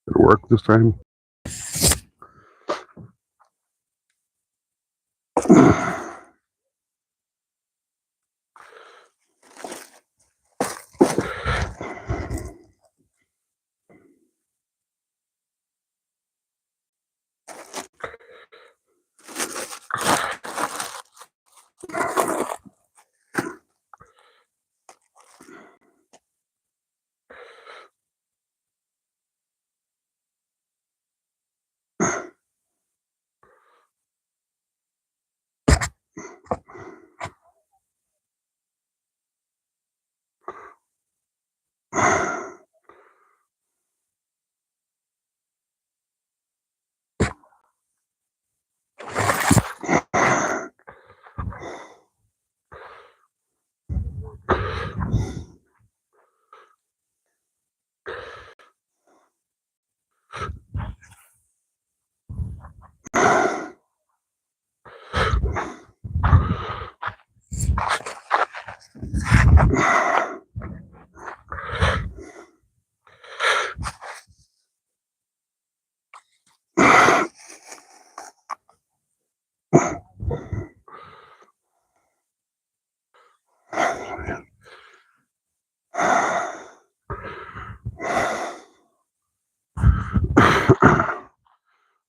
Did it work this time?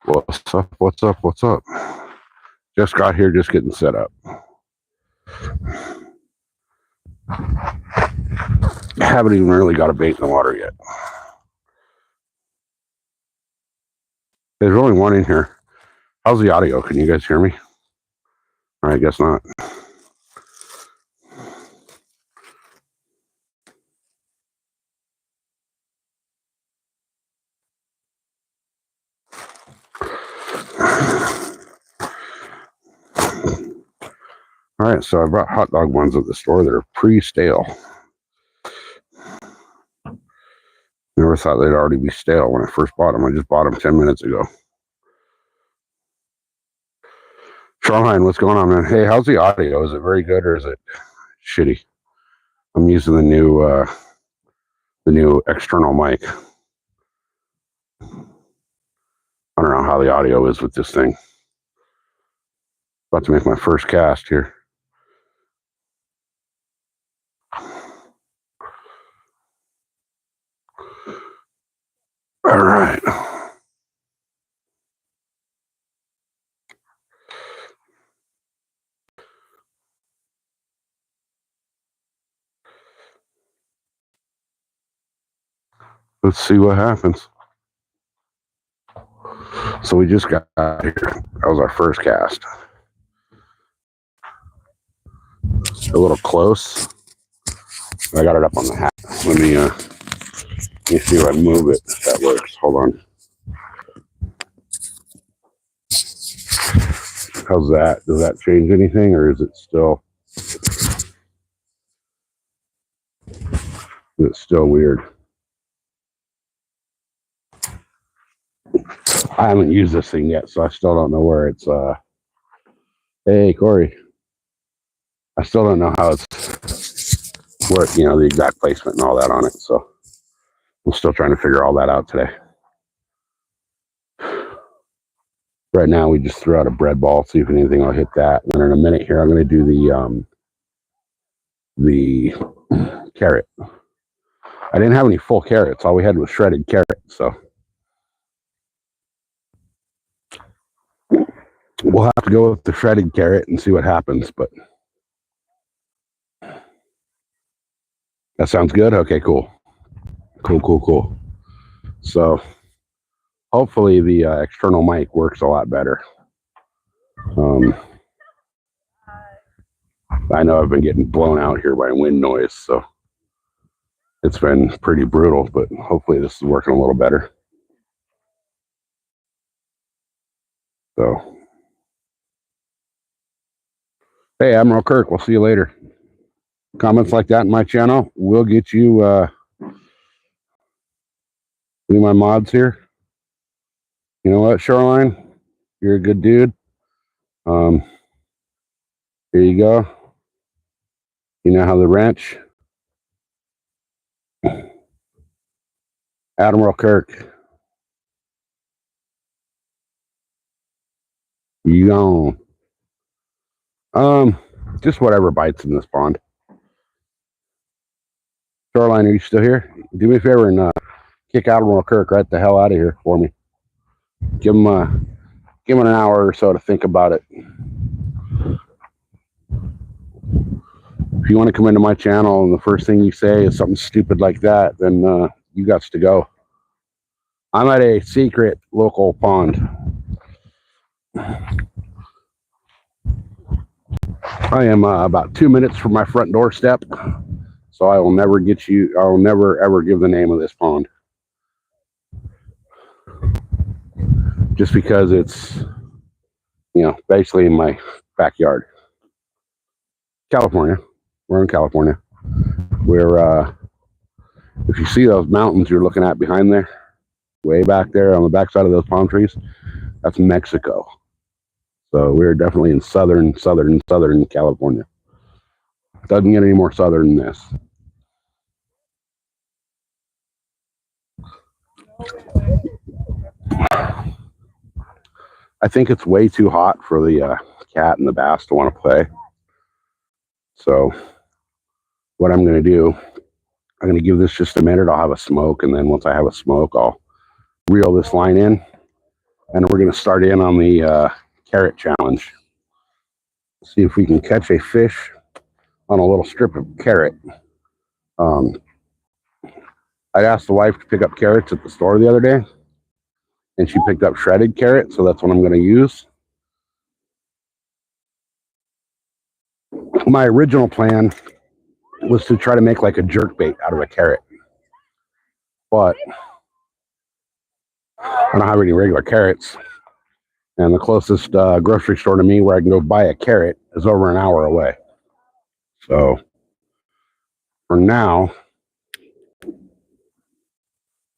What's up? What's up? What's up? Just got here, just getting set up. Haven't even really got a bait in the water yet. There's only one in here. How's the audio? Can you guys hear me? I guess not. All right, so I brought hot dog ones at the store. They're pre-stale. Never thought they'd already be stale when I first bought them. I just bought them 10 minutes ago. Shoreline, what's going on, man? Hey, how's the audio? Is it very good or is it shitty? I'm using the new external mic. I don't know how the audio is with this thing. About to make my first cast here. All right. Let's see what happens. So we just got here. That was our first cast. A little close. I got it up on the hat. Let me see if I move it, if that works. Hold on. How's that? Does that change anything or is it still weird? I haven't used this thing yet, so I still don't know where it's hey Corey. I still don't know how it's where, the exact placement and all that on it. So I'm still trying to figure all that out today. Right now we just threw out a bread ball, see if anything will hit that. And then in a minute here I'm gonna do the carrot. I didn't have any full carrots, all we had was shredded carrot, so we'll have to go with the shredded carrot and see what happens, but that sounds good. Okay, cool. So hopefully the external mic works a lot better. I know I've been getting blown out here by wind noise, so it's been pretty brutal, but hopefully this is working a little better. So, hey, Admiral Kirk, we'll see you later. Comments like that in my channel will get you any of my mods here. You know what, Shoreline? You're a good dude. Here you go. You know how the wrench. Admiral Kirk, You gone? Just whatever bites in this pond. Shoreline, are you still here? Do me a favor and kick Admiral Kirk right the hell out of here for me. Give him an hour or so to think about it. If you want to come into my channel and the first thing you say is something stupid like that, then you got to go. I'm at a secret local pond. I am about 2 minutes from my front doorstep, so I will never ever give the name of this pond. Just because it's, basically in my backyard. California. We're in California. We're, if you see those mountains you're looking at behind there, way back there on the backside of those palm trees, that's Mexico. So we're definitely in southern California. Doesn't get any more southern than this. I think it's way too hot for the cat and the bass to want to play. So what I'm going to do, I'm going to give this just a minute. I'll have a smoke, and then once I have a smoke, I'll reel this line in, and we're going to start in on the carrot challenge. See if we can catch a fish on a little strip of carrot. I asked the wife to pick up carrots at the store the other day, and she picked up shredded carrot, so that's what I'm going to use. My original plan was to try to make like a jerkbait out of a carrot, but I don't have any regular carrots, and the closest grocery store to me where I can go buy a carrot is over an hour away. So for now,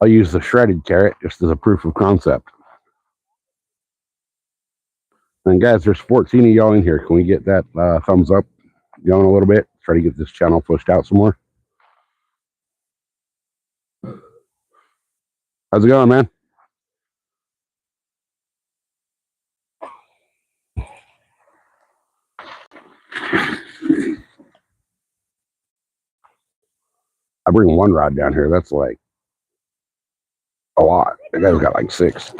I'll use the shredded carrot just as a proof of concept. And guys, there's 14 of y'all in here. Can we get that thumbs up going a little bit? Try to get this channel pushed out some more. How's it going, man? I bring one rod down here. That's like a lot. The guy's got like 6.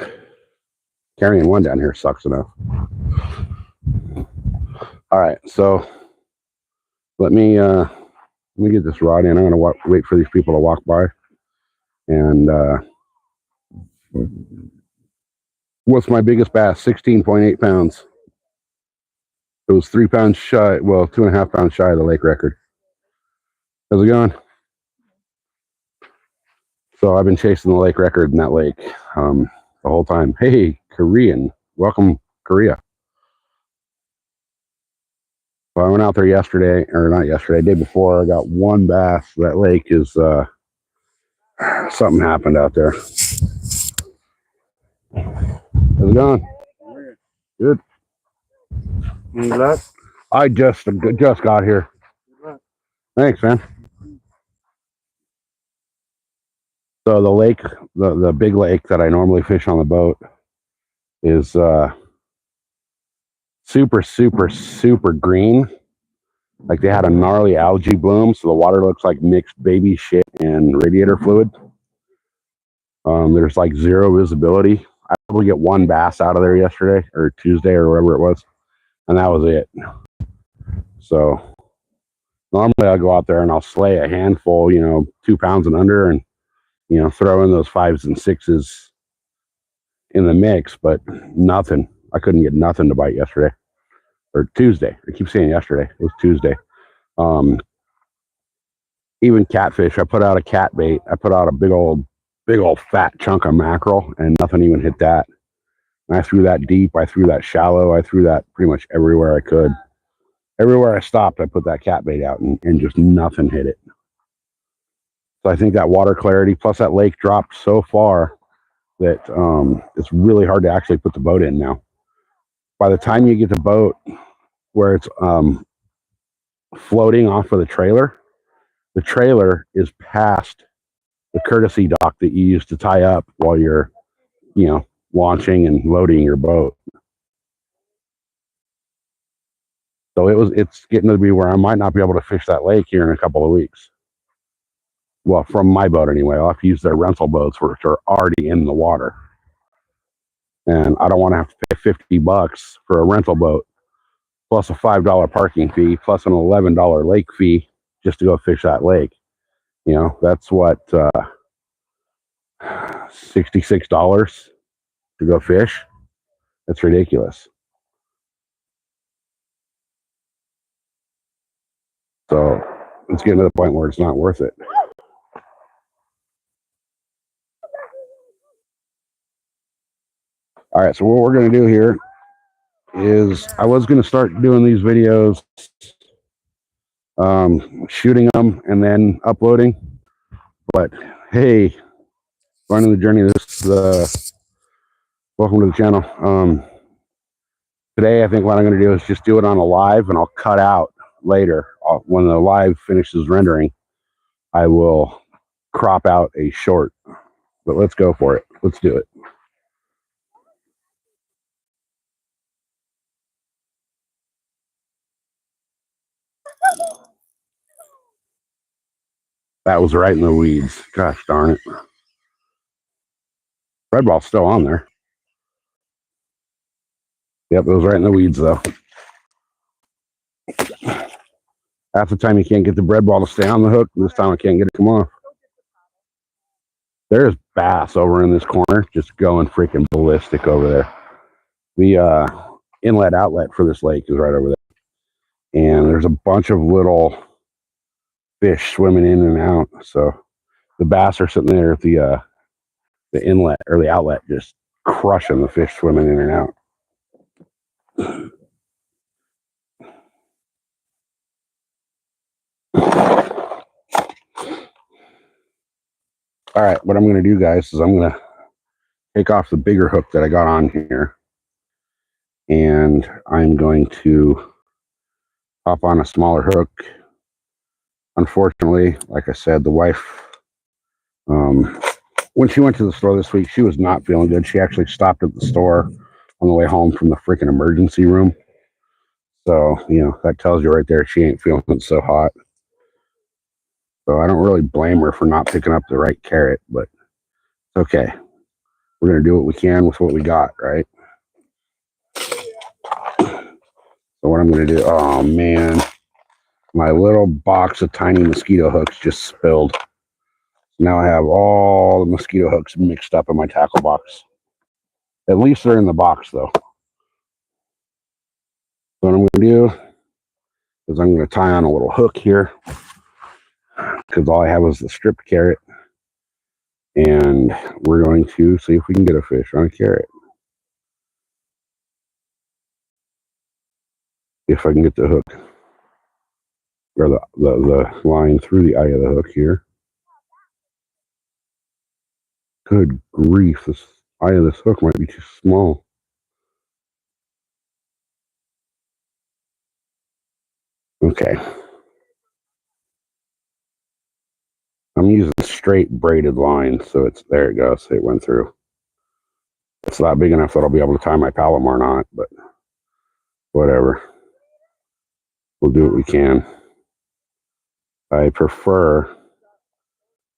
Carrying one down here sucks enough. All right, so let me get this rod in. I'm gonna wait for these people to walk by. And what's my biggest bass? 16.8 pounds. It was 3 pounds shy. Well, 2.5 pounds shy of the lake record. How's it going? So I've been chasing the lake record in that lake the whole time. Hey, Korean. Welcome, Korea. So I went out there yesterday, or not yesterday, day before. I got one bass. That lake is, something happened out there. How's it going? Good. I just got here. Thanks, man. So the lake, the big lake that I normally fish on the boat is super green. Like they had a gnarly algae bloom, so the water looks like mixed baby shit and radiator fluid. There's like zero visibility. I probably get one bass out of there yesterday or Tuesday or whatever it was, and that was it. So normally I'll go out there and I'll slay a handful, 2 pounds and under, and throw in those 5s and 6s in the mix, but nothing. I couldn't get nothing to bite yesterday or Tuesday. I keep saying yesterday. It was Tuesday. Even catfish. I put out a cat bait. I put out a big old fat chunk of mackerel, and nothing even hit that. And I threw that deep. I threw that shallow. I threw that pretty much everywhere I could. Everywhere I stopped, I put that cat bait out, and just nothing hit it. So I think that water clarity plus that lake dropped so far that it's really hard to actually put the boat in now. By the time you get the boat where it's floating off of the trailer is past the courtesy dock that you use to tie up while you're, launching and loading your boat. So it's getting to be where I might not be able to fish that lake here in a couple of weeks. Well, from my boat anyway. I'll have to use their rental boats, which are already in the water. And I don't want to have to pay $50 for a rental boat, plus a $5 parking fee, plus an $11 lake fee just to go fish that lake. You know, that's what, $66 to go fish. That's ridiculous. So it's getting to the point where it's not worth it. All right, so what we're going to do here is I was going to start doing these videos, shooting them and then uploading. But hey, running the journey. Welcome to the channel. Today, I think what I'm going to do is just do it on a live, and I'll cut out later when the live finishes rendering. I will crop out a short. But let's go for it. Let's do it. That was right in the weeds. Gosh darn it. Red ball's still on there. Yep, it was right in the weeds though. Half the time you can't get the bread ball to stay on the hook, and this time I can't get it to come off. There's bass over in this corner just going freaking ballistic over there. The inlet outlet for this lake is right over there. And there's a bunch of little fish swimming in and out. So the bass are sitting there at the inlet or the outlet, just crushing the fish swimming in and out. All right, what I'm going to do, guys, is I'm going to take off the bigger hook that I got on here, and I'm going to hop on a smaller hook. Unfortunately, like I said, the wife, when she went to the store this week, she was not feeling good. She actually stopped at the store on the way home from the freaking emergency room. So, you know, that tells you right there she ain't feeling so hot. So I don't really blame her for not picking up the right carrot, but it's okay. We're going to do what we can with what we got, right? So what I'm going to do, oh man, my little box of tiny mosquito hooks just spilled. Now I have all the mosquito hooks mixed up in my tackle box. At least they're in the box though. So what I'm going to do is I'm going to tie on a little hook here, because all I have was the stripped carrot. And we're going to see if we can get a fish on a carrot. If I can get the hook, or the line through the eye of the hook here. Good grief, this eye of this hook might be too small. Okay. I'm using straight braided line, so it's, there it goes, it went through. It's not big enough that I'll be able to tie my Palomar knot, but whatever. We'll do what we can. I prefer,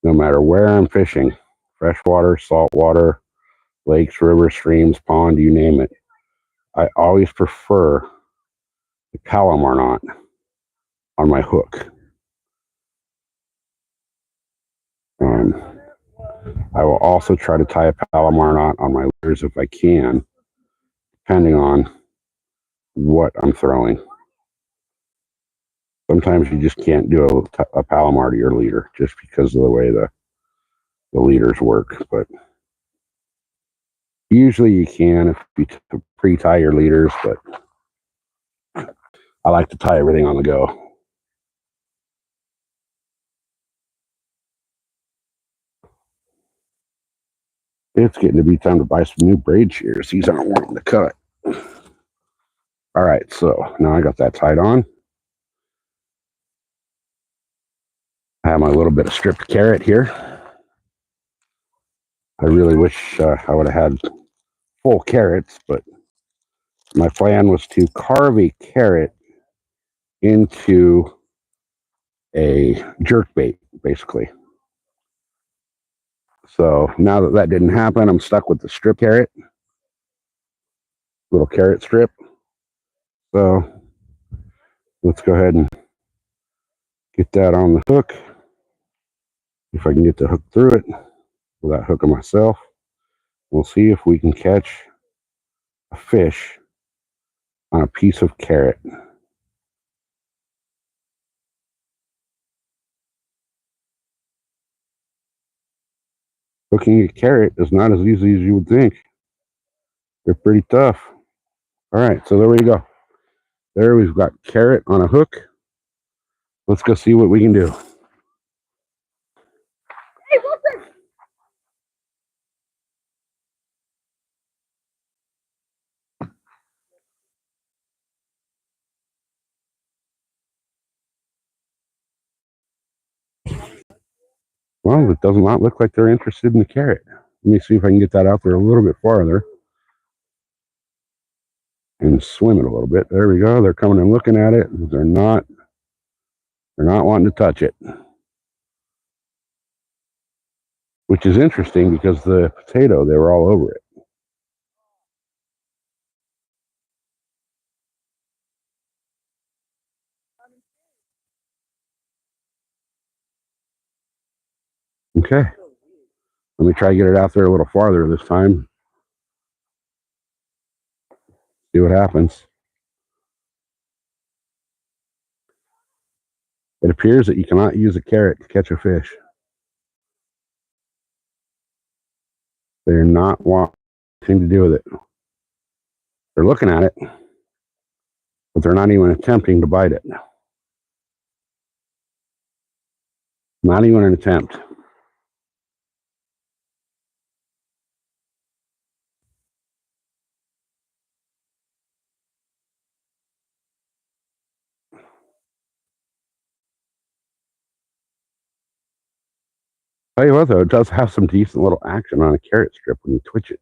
no matter where I'm fishing, freshwater, saltwater, lakes, rivers, streams, pond, you name it, I always prefer the Palomar knot on my hook. I will also try to tie a Palomar knot on my lures if I can, depending on what I'm throwing. Sometimes you just can't do a Palomar to your leader just because of the way the leaders work, but usually you can if you pre-tie your leaders, but I like to tie everything on the go. It's getting to be time to buy some new braid shears. These aren't wanting to cut. All right, so now I got that tied on. I have my little bit of stripped carrot here. I really wish I would have had full carrots, but my plan was to carve a carrot into a jerk bait, basically. So now that that didn't happen, I'm stuck with the strip carrot, little carrot strip. So let's go ahead and get that on the hook. If I can get the hook through it without hooking myself, we'll see if we can catch a fish on a piece of carrot. Hooking a carrot is not as easy as you would think. They're pretty tough. All right, so there we go. There we've got carrot on a hook. Let's go see what we can do. Well, it does not look like they're interested in the carrot. Let me see if I can get that out there a little bit farther and swim it a little bit. There we go. They're coming and looking at it. They're not wanting to touch it, which is interesting because the potato, they were all over it. Okay. Let me try to get it out there a little farther this time. See what happens. It appears that you cannot use a carrot to catch a fish. They're not wanting to do with it. They're looking at it, but they're not even attempting to bite it. Not even an attempt. Tell you what, though, it does have some decent little action on a carrot strip when you twitch it.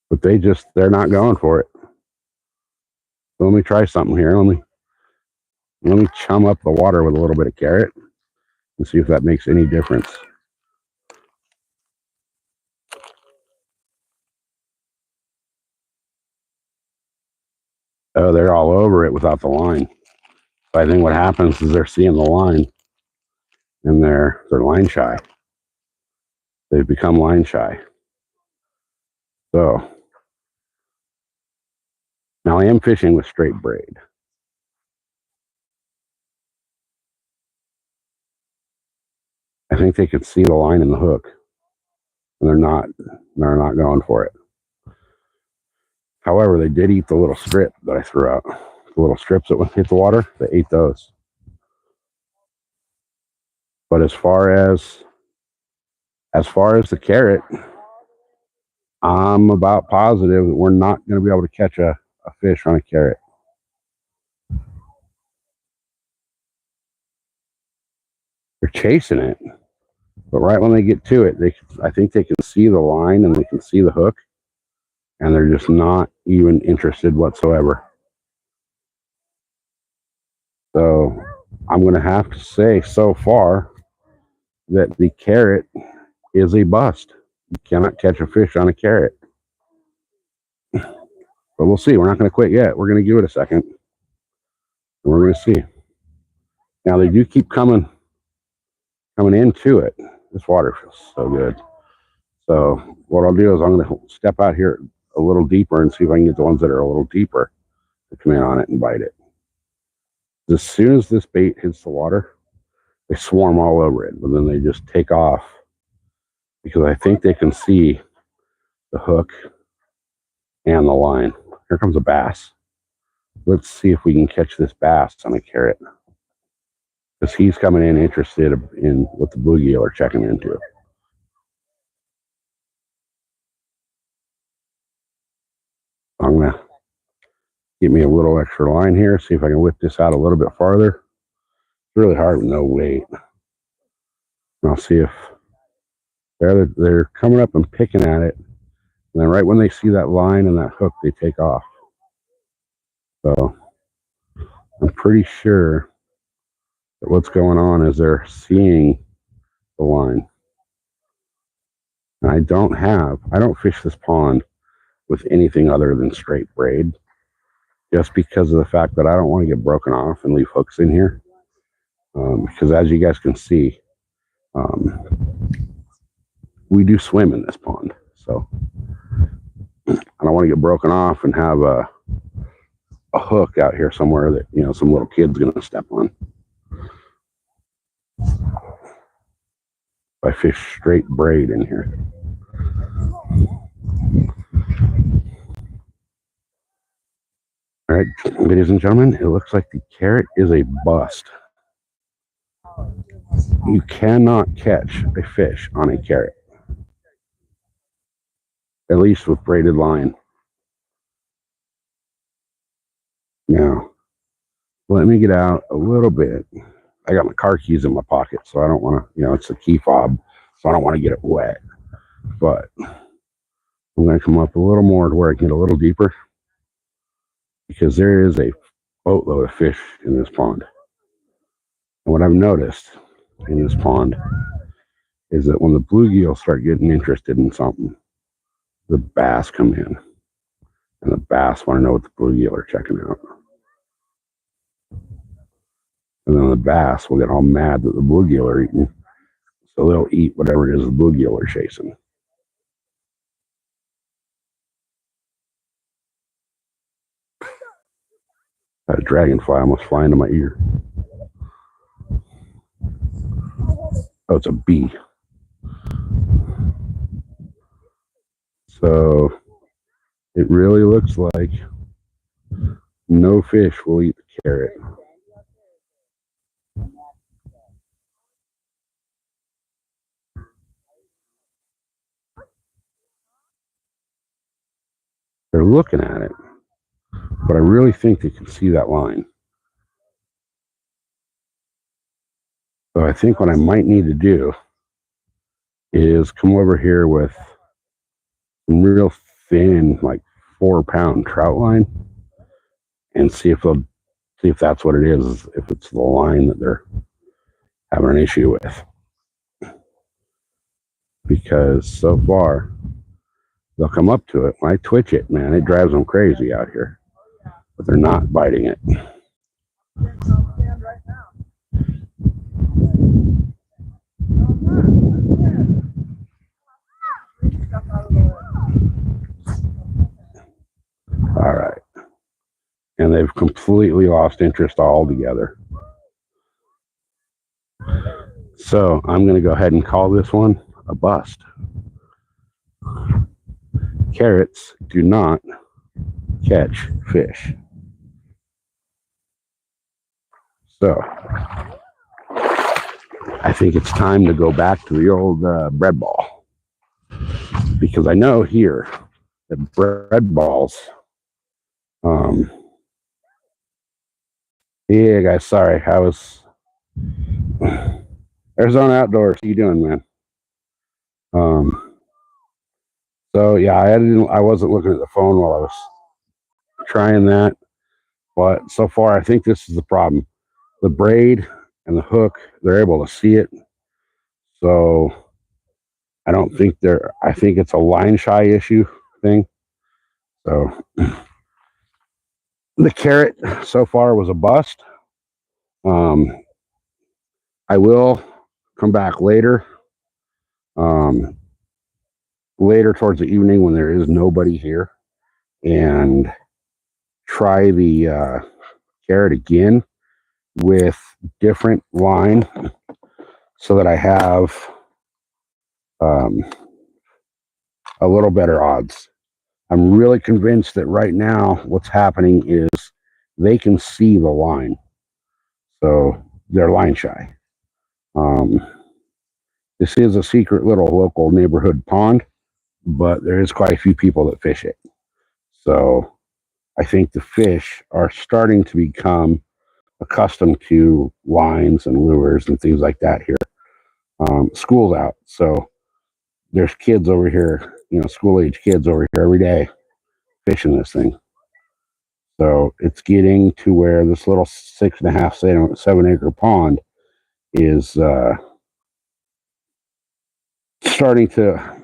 But they're not going for it. So let me try something here. Let me chum up the water with a little bit of carrot and see if that makes any difference. Oh, they're all over it without the line. So I think what happens is they're seeing the line and they're line shy. They've become line shy. So now I am fishing with straight braid. I think they could see the line in the hook, and they're not going for it. However, they did eat the little strip that I threw out. The little strips that hit the water, they ate those. But as far as the carrot, I'm about positive that we're not going to be able to catch a fish on a carrot. They're chasing it, but right when they get to it, I think they can see the line and they can see the hook, and they're just not even interested whatsoever. So I'm going to have to say so far that the carrot is a bust. You cannot catch a fish on a carrot. But we'll see. We're not going to quit yet. We're going to give it a second. And we're going to see. Now they do keep coming into it. This water feels so good. So what I'll do is I'm going to step out here a little deeper and see if I can get the ones that are a little deeper to come in on it and bite it. As soon as this bait hits the water, they swarm all over it, but then they just take off because I think they can see the hook and the line. Here comes a bass. Let's see if we can catch this bass on a carrot, because he's coming in interested in what the bluegill are checking into. I'm going to get me a little extra line here, see if I can whip this out a little bit farther. It's really hard with no weight. And I'll see if they're coming up and picking at it, And then right when they see that line and that hook, they take off. So I'm pretty sure that what's going on is they're seeing the line. And I don't fish this pond with anything other than straight braid, just because of the fact that I don't want to get broken off and leave hooks in here. Because as you guys can see, we do swim in this pond. So I don't want to get broken off and have a hook out here somewhere that, you know, some little kid's going to step on. I fish straight braid in here. All right, ladies and gentlemen, it looks like the carrot is a bust. You cannot catch a fish on a carrot, at least with braided line. Now, let me get out a little bit. I got my car keys in my pocket, so I don't want to, you know, it's a key fob, so I don't want to get it wet. But I'm going to come up a little more to where I can get a little deeper, because there is a boatload of fish in this pond. And what I've noticed in this pond is that when the bluegills start getting interested in something, the bass come in. And the bass want to know what the bluegill are checking out. And then the bass will get all mad that the bluegill are eating. So they'll eat whatever it is the bluegill are chasing. That dragonfly almost flying into my ear. Oh, it's a bee. So it really looks like no fish will eat the carrot. They're looking at it, but I really think they can see that line. So I think what I might need to do is come over here with some real thin, like 4-pound trout line, and see if that's what it is, if it's the line that they're having an issue with. Because so far, they'll come up to it. When I twitch it, man, it drives them crazy out here. But they're not biting it. All right. And they've completely lost interest altogether. So I'm going to go ahead and call this one a bust. Carrots do not catch fish. So I think it's time to go back to the old bread ball, because I know here that bread balls. Yeah, guys, sorry, I was Arizona Outdoors. How you doing, man? So yeah, I wasn't looking at the phone while I was trying that, but so far I think this is the problem. The braid and the hook, they're able to see it. So I don't think I think it's a line shy issue thing. So the carrot so far was a bust. I will come back later. Later towards the evening when there is nobody here, and try the carrot again with different line so that I have a little better odds. I'm really convinced that right now what's happening is they can see the line, so they're line shy. This is a secret little local neighborhood pond, but there is quite a few people that fish it. So I think the fish are starting to become accustomed to lines and lures and things like that here. School's out, so there's kids over here, school-age kids over here every day fishing this thing. So it's getting to where this little 6.5, 7 acre pond is starting to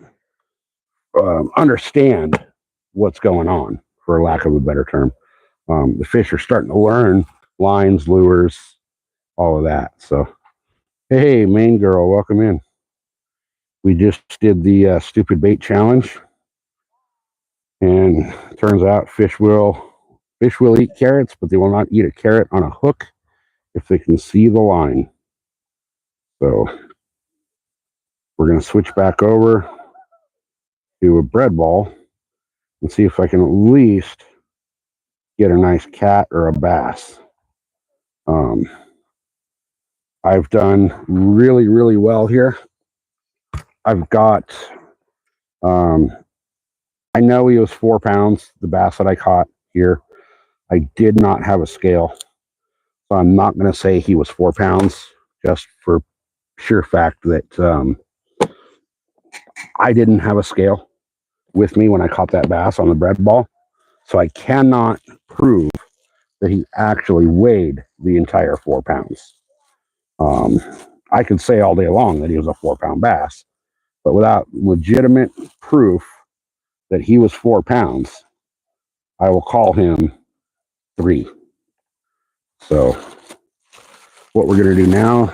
understand what's going on, for lack of a better term. The fish are starting to learn lines, lures, all of that. So, hey, main girl, welcome in. We just did the stupid bait challenge, and turns out fish will eat carrots, but they will not eat a carrot on a hook if they can see the line. So we're going to switch back over to a bread ball and see if I can at least get a nice cat or a bass. I've done really, really well here. I've got, I know he was 4 pounds, the bass that I caught here. I did not have a scale, so I'm not going to say he was 4 pounds, just for sheer fact that I didn't have a scale with me when I caught that bass on the bread ball. So I cannot prove that he actually weighed the entire 4 pounds. I could say all day long that he was a 4 pound bass, but without legitimate proof that he was 4 pounds, I will call him 3. So what we're going to do now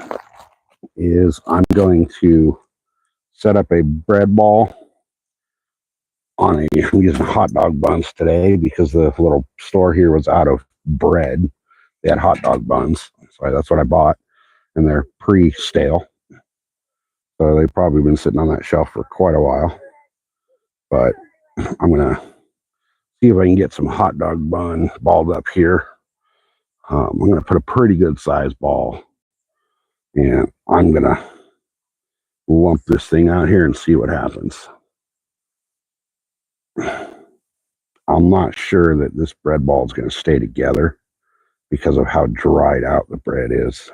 is I'm going to set up a bread ball I'm using hot dog buns today because the little store here was out of bread. They had hot dog buns, so that's what I bought, and they're pre-stale. So they've probably been sitting on that shelf for quite a while. But I'm gonna see if I can get some hot dog bun balled up here. I'm gonna put a pretty good size ball, and I'm gonna lump this thing out here and see what happens. I'm not sure that this bread ball is going to stay together because of how dried out the bread is.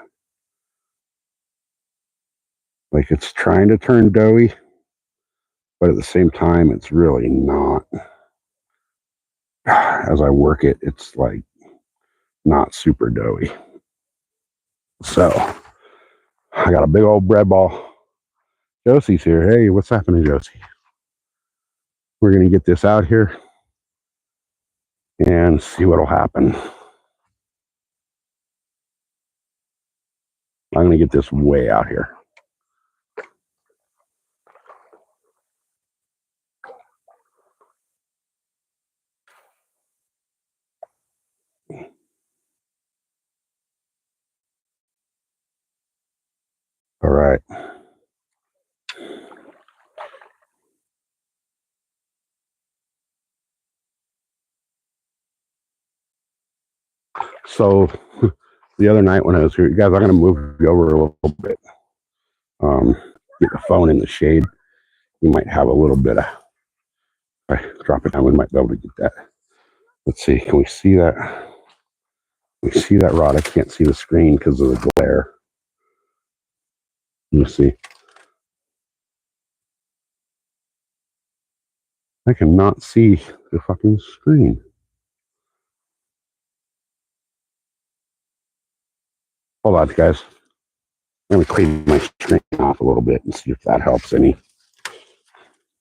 Like, it's trying to turn doughy, but at the same time, it's really not. As I work it, it's like not super doughy. So I got a big old bread ball. Josie's here. Hey, what's happening, Josie? We're going to get this out here and see what'll happen. I'm going to get this way out here. All right. So the other night when I was here, you guys, I'm going to move you over a little bit. Get the phone in the shade. You might have a little bit of, if I drop it down, we might be able to get that. Let's see, can we see that? Can we see that rod? I can't see the screen because of the glare. Let me see. I cannot see the fucking screen. Hold on, guys. I'm going to clean my screen off a little bit and see if that helps any.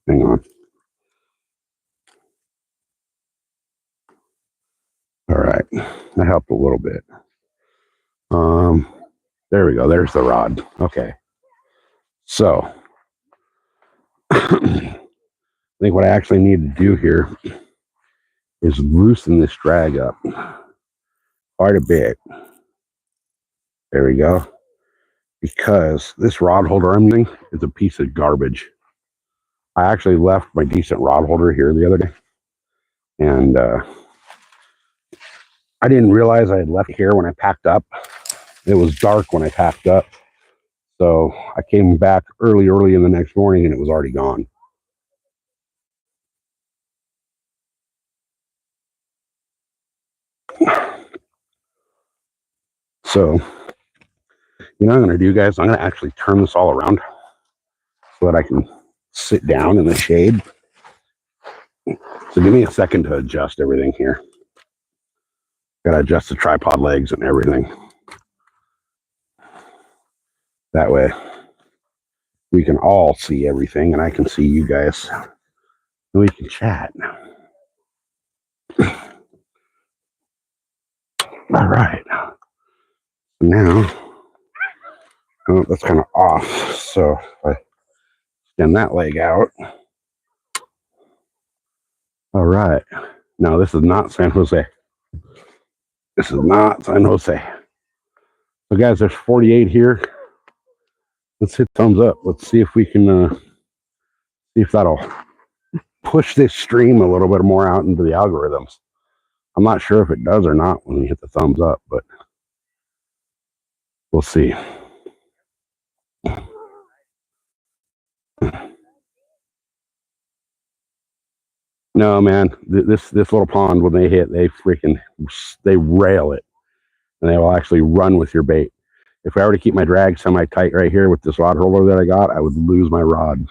Hang on. All right. That helped a little bit. There we go. There's the rod. Okay. So I think what I actually need to do here is loosen this drag up quite a bit. There we go. Because this rod holder I'm using is a piece of garbage. I actually left my decent rod holder here the other day, and I didn't realize I had left it here when I packed up. It was dark when I packed up, so I came back early in the next morning, and it was already gone. So, you know what I'm going to do, guys? I'm going to actually turn this all around so that I can sit down in the shade. So give me a second to adjust everything here. Got to adjust the tripod legs and everything. That way we can all see everything and I can see you guys. And we can chat. All right. Now, oh, that's kind of off. So if I extend that leg out. All right. Now, this is not San Jose. This is not San Jose. So, guys, there's 48 here. Let's hit thumbs up. Let's see if we can see if that'll push this stream a little bit more out into the algorithms. I'm not sure if it does or not when we hit the thumbs up, but we'll see. No, man, this little pond, when they hit, they rail it, and they will actually run with your bait. If I were to keep my drag semi-tight right here with this rod holder that I got, I would lose my rod.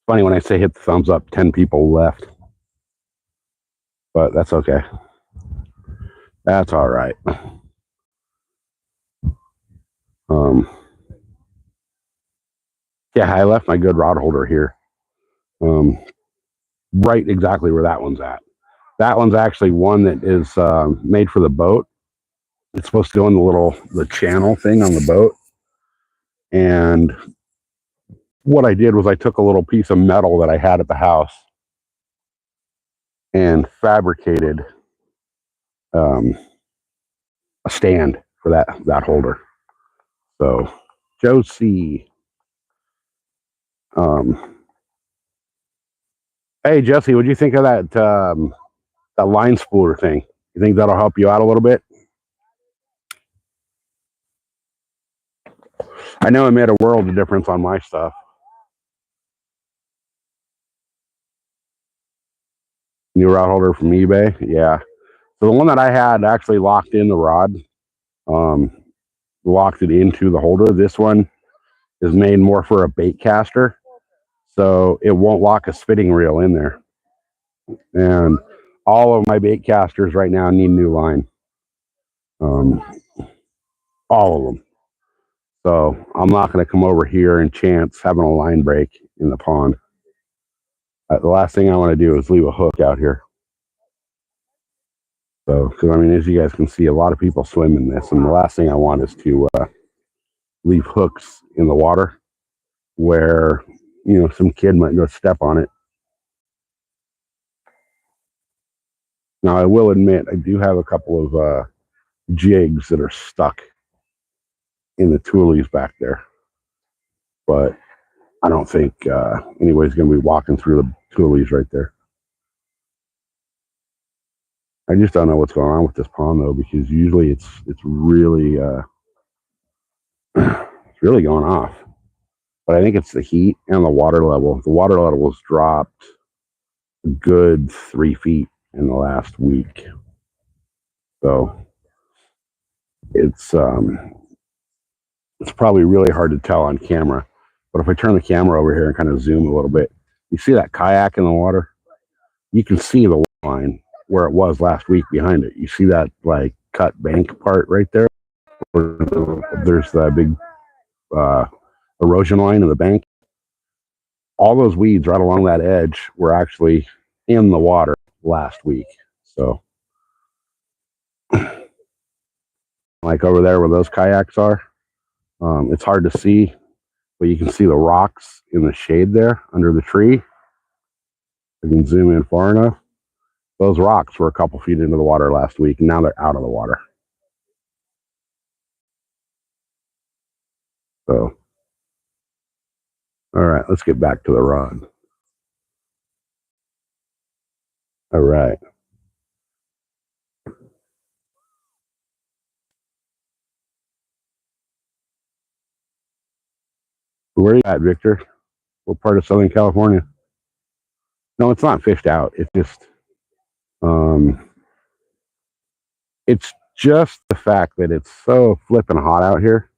Funny when I say hit the thumbs up, 10 people left, but that's okay. That's all right. Yeah, I left my good rod holder here, right exactly where that one's at. That one's actually one that is made for the boat. It's supposed to go in the channel thing on the boat. And what I did was I took a little piece of metal that I had at the house and fabricated a stand for that holder. So, Josie. Hey, Jesse, what do you think of that line spooler thing? You think that'll help you out a little bit? I know it made a world of difference on my stuff. New rod holder from eBay, yeah. So the one that I had actually locked in the rod, locked it into the holder. This one is made more for a bait caster, so it won't lock a spitting reel in there. And all of my bait casters right now need new line. All of them. So I'm not going to come over here and chance having a line break in the pond. The last thing I want to do is leave a hook out here. So, because I mean, as you guys can see, a lot of people swim in this, and the last thing I want is to leave hooks in the water where, you know, some kid might go step on it. Now, I will admit, I do have a couple of jigs that are stuck in the toolies back there, but I don't think anybody's going to be walking through the toolies right there. I just don't know what's going on with this pond though, because usually it's really it's really going off. But I think it's the heat and the water level. The water level has dropped a good 3 feet in the last week. So it's probably really hard to tell on camera. But if I turn the camera over here and kind of zoom a little bit, you see that kayak in the water? You can see the line where it was last week behind it. You see that like cut bank part right there? Where there's that big erosion line in the bank. All those weeds right along that edge were actually in the water last week. So like over there where those kayaks are, it's hard to see, but you can see the rocks in the shade there under the tree. I can zoom in far enough. Those rocks were a couple feet into the water last week, and now they're out of the water. So, all right, let's get back to the rod. All right. Where are you at, Victor? What part of Southern California? No, it's not fished out. It's just the fact that it's so flipping hot out here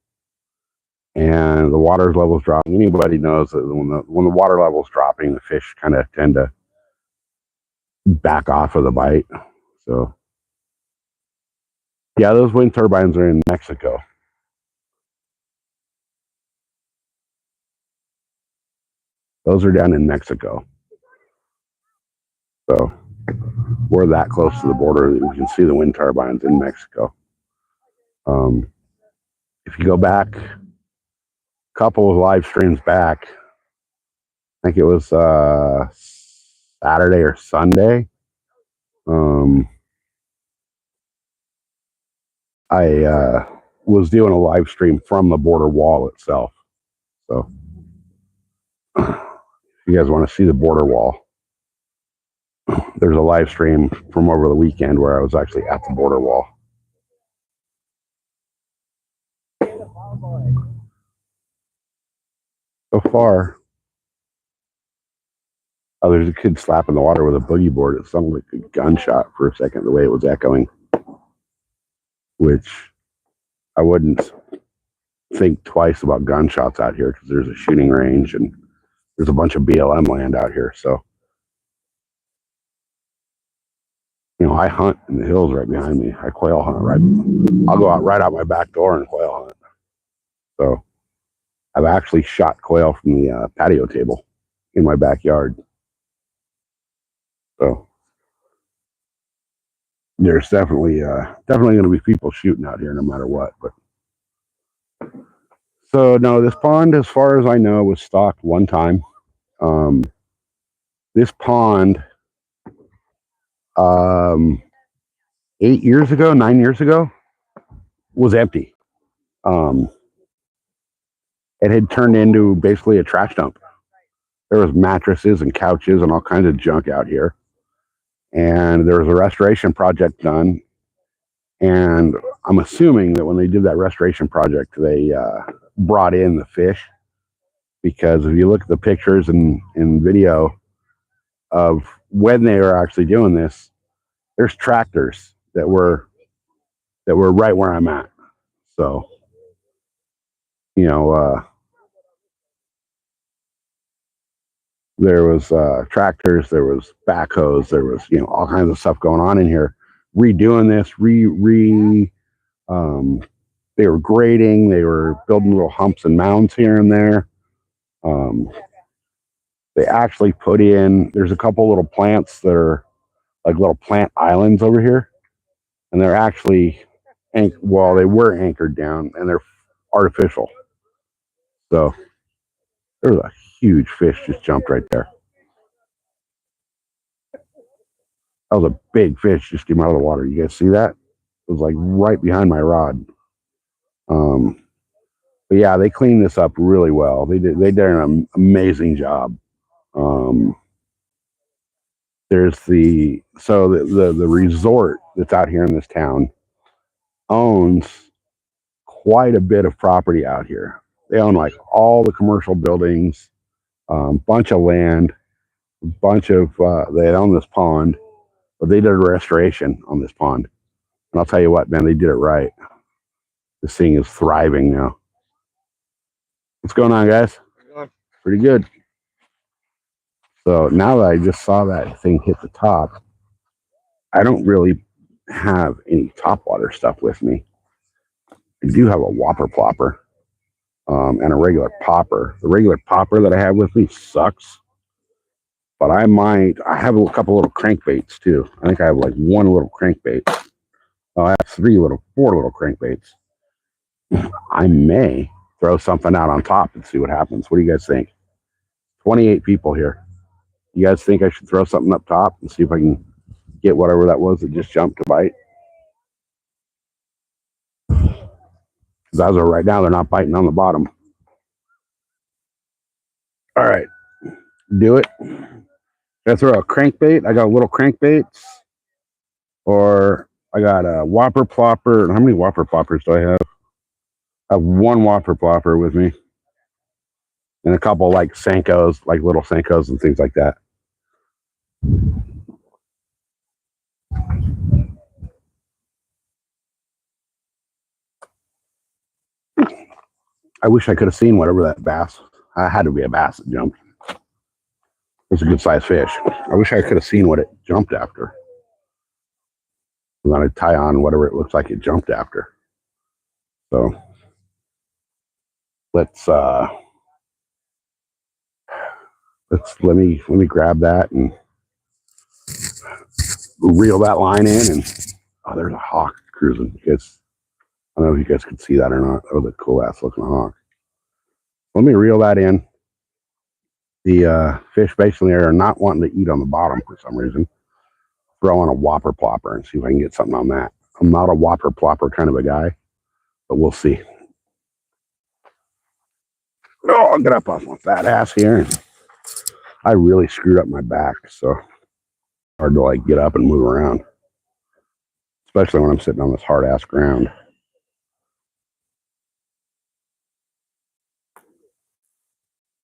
and the water level's dropping. Anybody knows that when the water level's dropping, the fish kind of tend to back off of the bite. So, yeah, those wind turbines are in Mexico. Those are down in Mexico. So we're that close to the border that we can see the wind turbines in Mexico. If you go back a couple of live streams back, I think it was Saturday or Sunday, I was doing a live stream from the border wall itself. So if you guys want to see the border wall, there's a live stream from over the weekend where I was actually at the border wall. So far, there's a kid slapping the water with a boogie board. It sounded like a gunshot for a second, the way it was echoing, which I wouldn't think twice about gunshots out here because there's a shooting range and there's a bunch of BLM land out here. So, you know, I hunt in the hills right behind me. I quail hunt I'll go out right out my back door and quail hunt. So I've actually shot quail from the patio table in my backyard. So there's definitely going to be people shooting out here no matter what. But so no, this pond, as far as I know, was stocked one time. This pond, 9 years ago, was empty. It had turned into basically a trash dump. There was mattresses and couches and all kinds of junk out here. And there was a restoration project done. And I'm assuming that when they did that restoration project, they brought in the fish, because if you look at the pictures and video of when they were actually doing this, there's tractors that were right where I'm at. So, you know, there was tractors, there was backhoes, there was, you know, all kinds of stuff going on in here, redoing this, they were grading, they were building little humps and mounds here and there. They actually put in, there's a couple little plants that are like little plant islands over here, and they're actually, they were anchored down and they're artificial. So there's a huge fish just jumped right there. That was a big fish just came out of the water. You guys see that? It was like right behind my rod. But yeah, they cleaned this up really well. They did an amazing job. There's the resort that's out here in this town owns quite a bit of property out here. They own like all the commercial buildings, bunch of land, bunch of they own this pond, but they did a restoration on this pond. And I'll tell you what, man, they did it right. This thing is thriving now. What's going on, guys? Pretty good. So now that I just saw that thing hit the top, I don't really have any topwater stuff with me. I do have a whopper plopper and a regular popper. The regular popper that I have with me sucks, but I have a couple little crankbaits too. I think I have like one little crankbait. I have four little crankbaits. I may throw something out on top and see what happens. What do you guys think? 28 people here. You guys think I should throw something up top and see if I can get whatever that was that just jumped to bite? Because as of right now, they're not biting on the bottom. All right, do it. Should I throw a crankbait? I got little crankbaits, or I got a whopper plopper. How many whopper ploppers do I have? I have one whopper plopper with me, and a couple like Senkos, like little Senkos and things like that. I wish I could have seen whatever that bass. I had to be a bass that jumped. It's a good sized fish. I wish I could have seen what it jumped after. I'm gonna tie on whatever it looks like it jumped after. So let me grab that and reel that line in. And oh, there's a hawk cruising. I don't know if you guys can see that or not. Oh, the cool ass looking hawk. Let me reel that in. The fish basically are not wanting to eat on the bottom for some reason. Throw on a whopper plopper and see if I can get something on that. I'm not a whopper plopper kind of a guy, but we'll see. Oh, I'll get up off my fat ass here. I really screwed up my back, so hard to like get up and move around, especially when I'm sitting on this hard ass ground.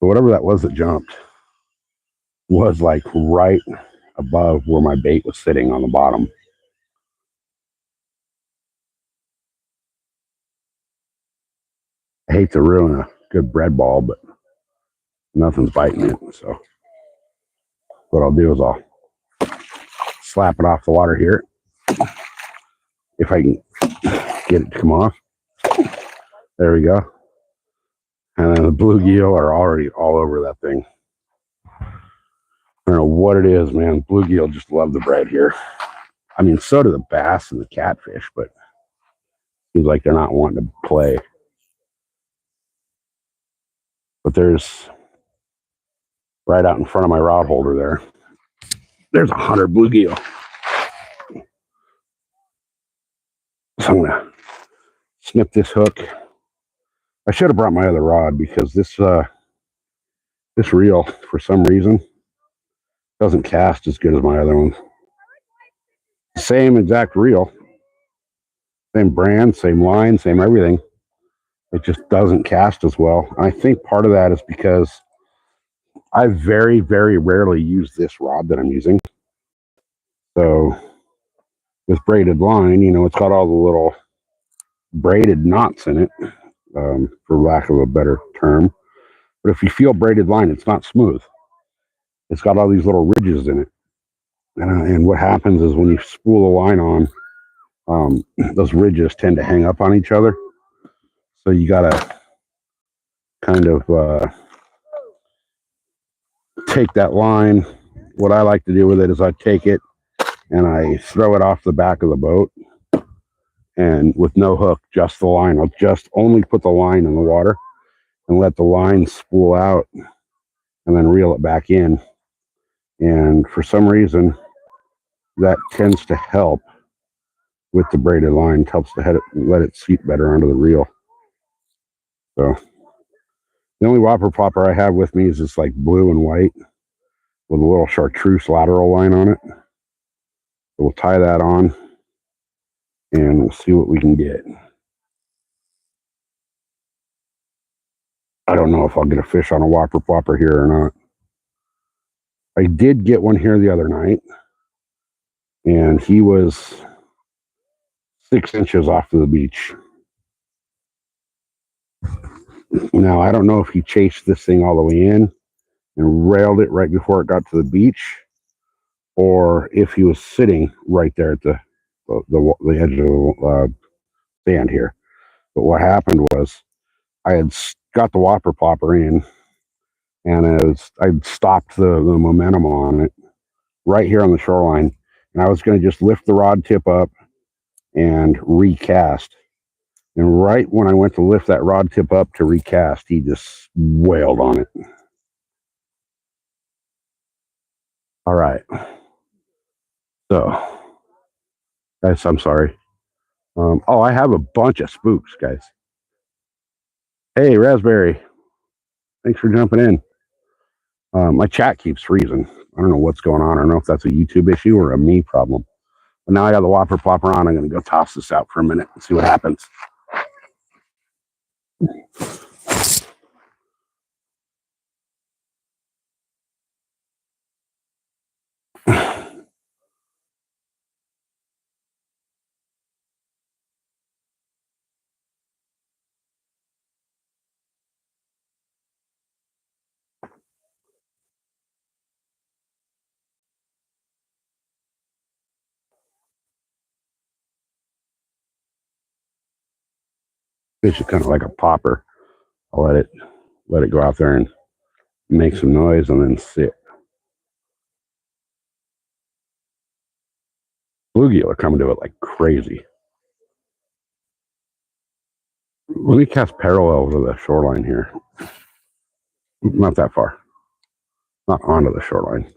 But whatever that was that jumped was like right above where my bait was sitting on the bottom. I hate to ruin a good bread ball, but nothing's biting it. So what I'll do is I'll slap it off the water here if I can get it to come off. There we go. And then the bluegill are already all over that thing. I don't know what it is, man. Bluegill just love the bread here. I mean, so do the bass and the catfish, but it seems like they're not wanting to play. But there's right out in front of my rod holder there. There's 100 bluegill. So I'm gonna snip this hook. I should have brought my other rod because this reel, for some reason, doesn't cast as good as my other one. Same exact reel, same brand, same line, same everything. It just doesn't cast as well. I think part of that is because I very, very rarely use this rod that I'm using. So with braided line, it's got all the little braided knots in it, for lack of a better term. But if you feel braided line, it's not smooth. It's got all these little ridges in it. And what happens is when you spool the line on, those ridges tend to hang up on each other. So you got to kind of take that line. What I like to do with it is I take it and I throw it off the back of the boat. And with no hook, just the line. I'll just only put the line in the water and let the line spool out and then reel it back in. And for some reason, that tends to help with the braided line. It helps to let it seat better onto the reel. So the only whopper plopper I have with me is this like blue and white with a little chartreuse lateral line on it. So we'll tie that on and we'll see what we can get. I don't know if I'll get a fish on a whopper plopper here or not. I did get one here the other night, and he was 6 inches off to the beach. Now, I don't know if he chased this thing all the way in and railed it right before it got to the beach, or if he was sitting right there at the edge of the sand here. But what happened was I had got the whopper plopper in, and I'd stopped the momentum on it right here on the shoreline, and I was going to just lift the rod tip up and recast. And right when I went to lift that rod tip up to recast, he just wailed on it. All right. So, guys, I'm sorry. I have a bunch of spooks, guys. Hey, Raspberry. Thanks for jumping in. My chat keeps freezing. I don't know what's going on. I don't know if that's a YouTube issue or a me problem. But now I got the whopper plopper on. I'm going to go toss this out for a minute and see what happens. Fish is kind of like a popper. I'll let it go out there and make some noise and then sit. Bluegill are coming to it like crazy. Let me cast parallel to the shoreline here. Not that far. Not onto the shoreline.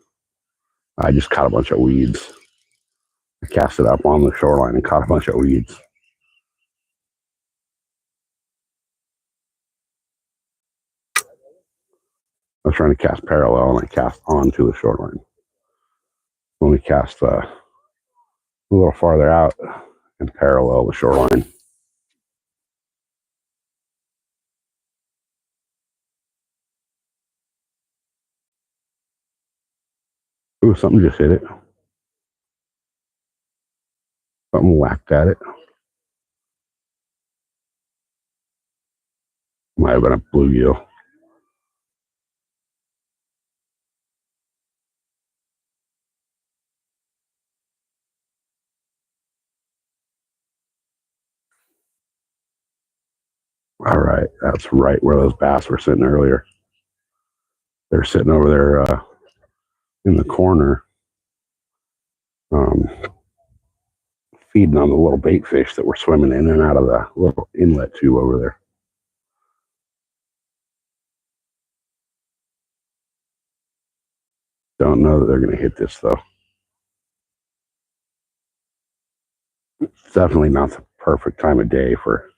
I just caught a bunch of weeds. I cast it up on the shoreline and caught a bunch of weeds. I was trying to cast parallel and I cast onto the shoreline. Let me cast a little farther out and parallel the shoreline. Ooh, something just hit it. Something whacked at it. Might have been a bluegill. All right, that's right where those bass were sitting earlier. They're sitting over there in the corner, feeding on the little bait fish that were swimming in and out of the little inlet tube over there. Don't know that they're going to hit this though. It's definitely not the perfect time of day for.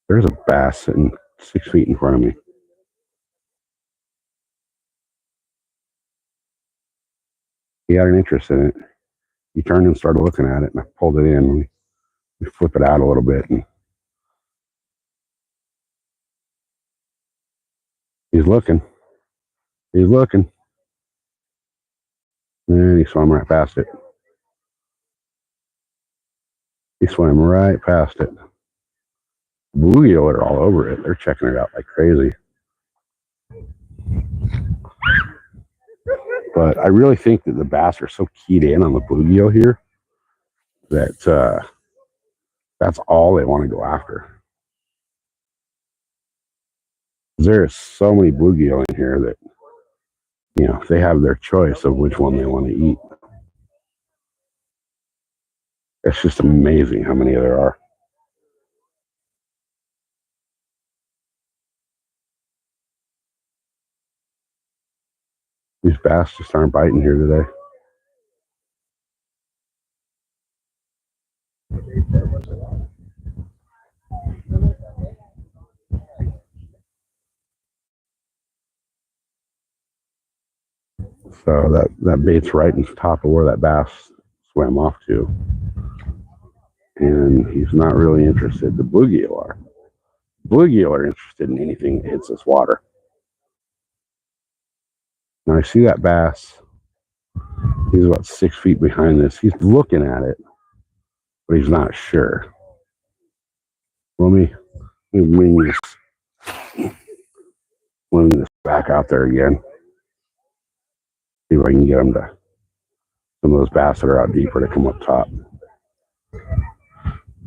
There's a bass sitting 6 feet in front of me. He had an interest in it. He turned and started looking at it, and I pulled it in. We flip it out a little bit, and he's looking. He's looking. And he swam right past it. He swam right past it. Bluegill are all over it. They're checking it out like crazy. But I really think that the bass are so keyed in on the bluegill here that that's all they want to go after. There are so many bluegill in here that, you know, they have their choice of which one they want to eat. It's just amazing how many there are. These bass just aren't biting here today. So that bait's right on top of where that bass swam off to. And he's not really interested. The bluegill are. Bluegill are interested in anything that hits this water. Now I see that bass. He's about 6 feet behind this. He's looking at it, but he's not sure. Let me wing this back out there again. See if I can get him to some of those bass that are out deeper to come up top.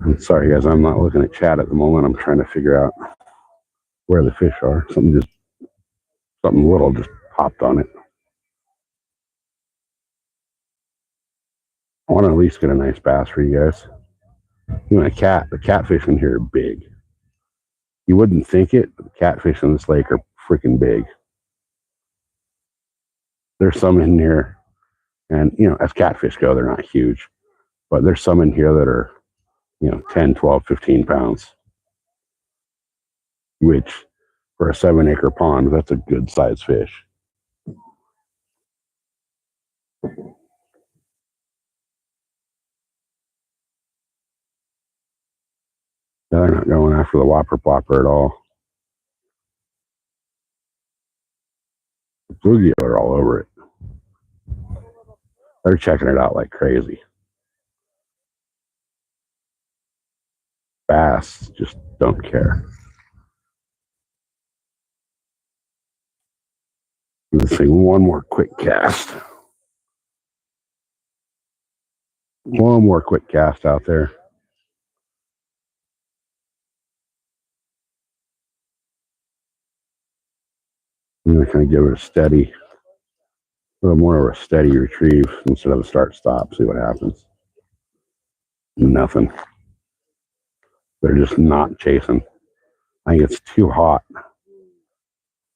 I'm sorry, guys. I'm not looking at chat at the moment. I'm trying to figure out where the fish are. Something little just popped on it. I want to at least get a nice bass for you guys. You know, the catfish in here are big. You wouldn't think it, but the catfish in this lake are freaking big. There's some in here, and, you know, as catfish go, they're not huge, but there's some in here that are, you know, 10, 12, 15 pounds, which for a 7-acre pond, that's a good sized fish. They're not going after the whopper plopper at all. The bluegill are all over it. They're checking it out like crazy. Bass just don't care. Let's see, one more quick cast. One more quick cast out there. I'm going to kind of give it a steady, a little more of a steady retrieve instead of a start-stop. See what happens. Nothing. They're just not chasing. I think it's too hot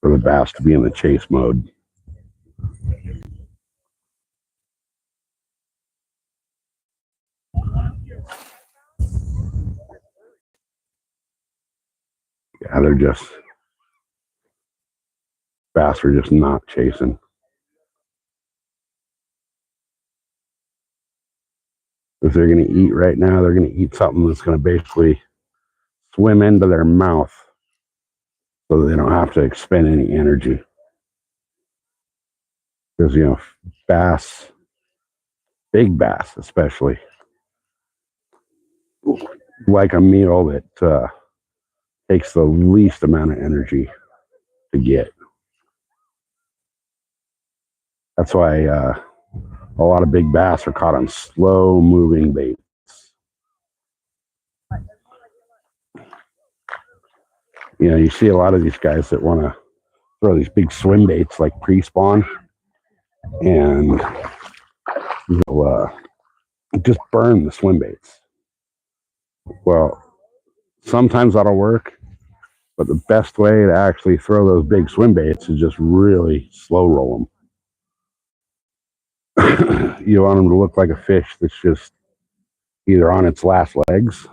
for the bass to be in the chase mode. Yeah, they're just, bass are just not chasing. If they're going to eat right now, they're going to eat something that's going to basically swim into their mouth so they don't have to expend any energy. Because, you know, bass, big bass especially, like a meal that takes the least amount of energy to get. That's why a lot of big bass are caught on slow moving baits. You know, you see a lot of these guys that want to throw these big swim baits like pre-spawn, and they'll just burn the swim baits. Well, sometimes that'll work, but the best way to actually throw those big swim baits is just really slow roll them. You want them to look like a fish that's just either on its last legs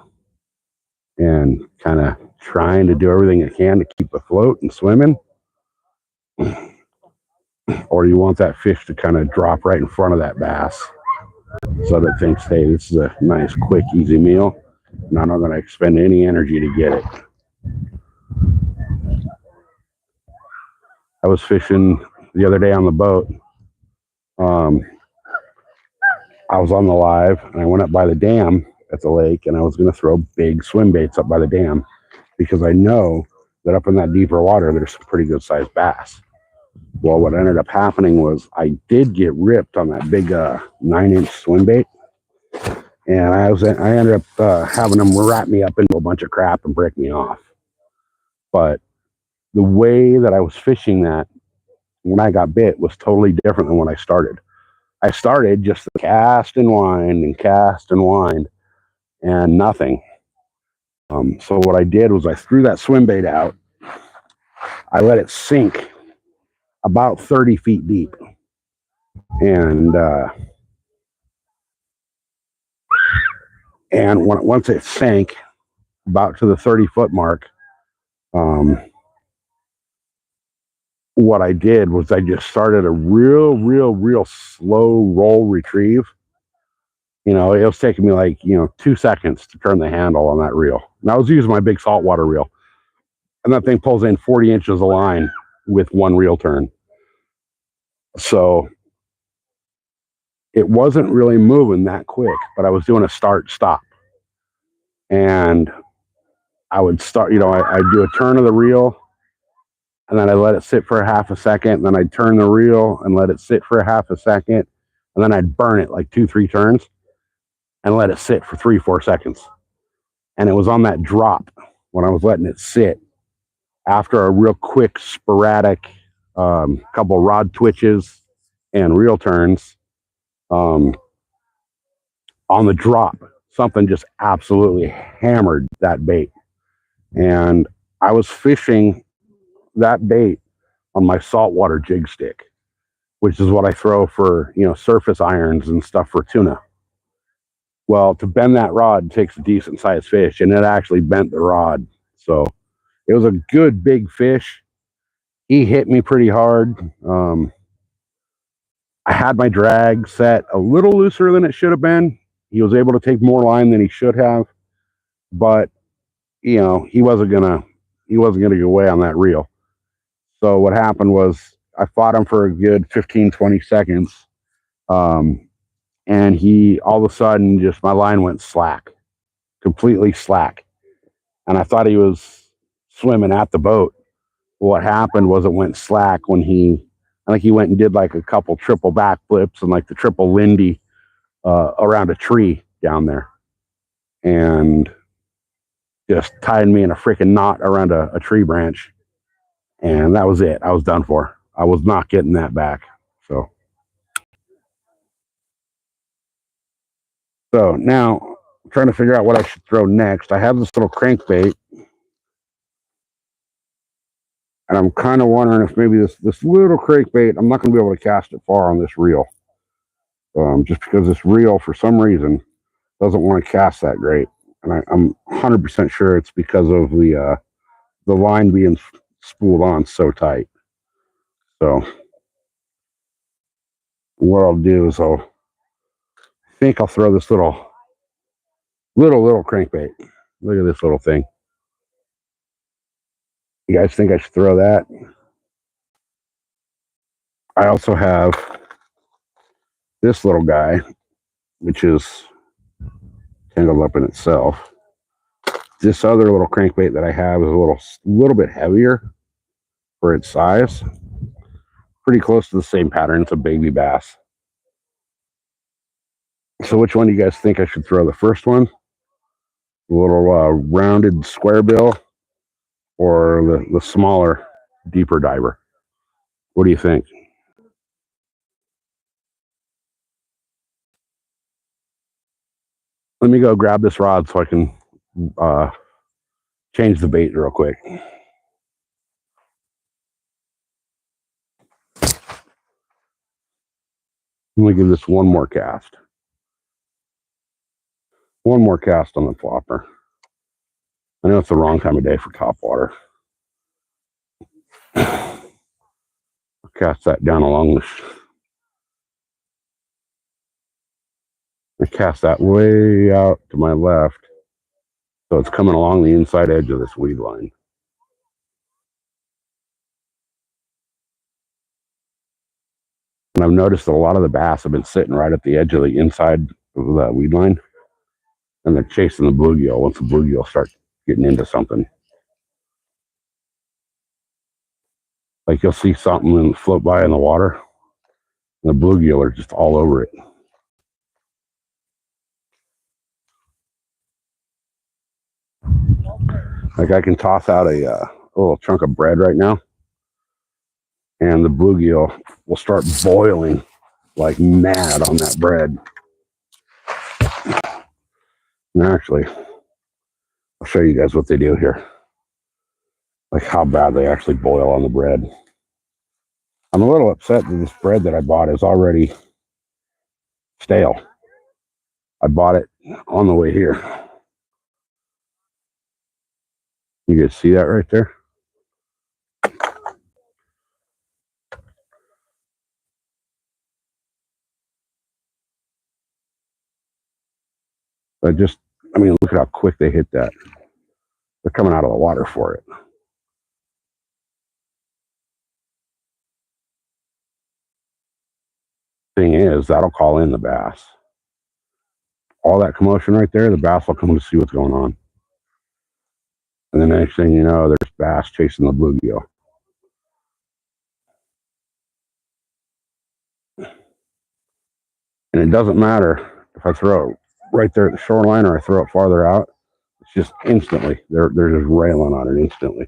and kind of trying to do everything it can to keep afloat and swimming, or you want that fish to kind of drop right in front of that bass so that it thinks, hey, this is a nice, quick, easy meal, and I'm not going to expend any energy to get it. I was fishing the other day on the boat. I was on the live, and I went up by the dam at the lake, and I was going to throw big swim baits up by the dam because I know that up in that deeper water, there's some pretty good sized bass. Well, what ended up happening was I did get ripped on that big 9-inch swim bait, and I ended up having them wrap me up into a bunch of crap and break me off. But the way that I was fishing that when I got bit was totally different than when I started. I started just to cast and wind and cast and wind and nothing. So what I did was I threw that swim bait out. I let it sink about 30 feet deep. And once it sank about to the 30-foot mark, what I did was I just started a real slow roll retrieve. You know, it was taking me like, 2 seconds to turn the handle on that reel. And I was using my big saltwater reel. And that thing pulls in 40 inches of line with one reel turn. So it wasn't really moving that quick, but I was doing a start-stop. And I would start, I'd do a turn of the reel, and then I let it sit for a half a second. And then I'd turn the reel and let it sit for a half a second. And then I'd burn it like 2-3 turns and let it sit for 3-4 seconds. And it was on that drop when I was letting it sit after a real quick sporadic couple rod twitches and reel turns. On the drop, something just absolutely hammered that bait. And I was fishing that bait on my saltwater jig stick, which is what I throw for, surface irons and stuff for tuna. Well, to bend that rod takes a decent sized fish, and it actually bent the rod. So it was a good big fish. He hit me pretty hard. I had my drag set a little looser than it should have been. He was able to take more line than he should have, but he wasn't gonna get away on that reel. So what happened was I fought him for a good 15-20 seconds. And he, all of a sudden, just my line went slack, completely slack. And I thought he was swimming at the boat. What happened was it went slack when I think he went and did like a couple triple backflips and like the triple Lindy around a tree down there, and just tied me in a freaking knot around a tree branch, and that was it. I was done for. I was not getting that back. So now I'm trying to figure out what I should throw next. I have this little crankbait, and I'm kind of wondering if maybe this little crankbait, I'm not going to be able to cast it far on this reel, just because this reel for some reason doesn't want to cast that great, and I'm 100% sure it's because of the line being spooled on so tight. So what I'll do is I think I'll throw this little crankbait. Look at this little thing. You guys think I should throw that? I also have this little guy, which is tangled up in itself. This other little crankbait that I have is a little bit heavier for its size. Pretty close to the same pattern. It's a baby bass. So which one do you guys think I should throw? The first one, the little rounded square bill, or the smaller, deeper diver? What do you think? Let me go grab this rod so I can change the bait real quick. Let me give this one more cast. One more cast on the flopper. I know it's the wrong time of day for topwater. I'll cast that down along this. I cast that way out to my left, so it's coming along the inside edge of this weed line. And I've noticed that a lot of the bass have been sitting right at the edge of the inside of that weed line, and they're chasing the bluegill once the bluegill starts getting into something. Like you'll see something and float by in the water, and the bluegill are just all over it. Like I can toss out a little chunk of bread right now, and the bluegill will start boiling like mad on that bread. And actually, I'll show you guys what they do here. Like how bad they actually boil on the bread. I'm a little upset that this bread that I bought is already stale. I bought it on the way here. You guys see that right there? I mean, look at how quick they hit that. They're coming out of the water for it. Thing is, that'll call in the bass. All that commotion right there, the bass will come to see what's going on. And the next thing you know, there's bass chasing the bluegill. And it doesn't matter if I throw it right there at the shoreline or I throw it farther out. It's just instantly. They're just railing on it instantly.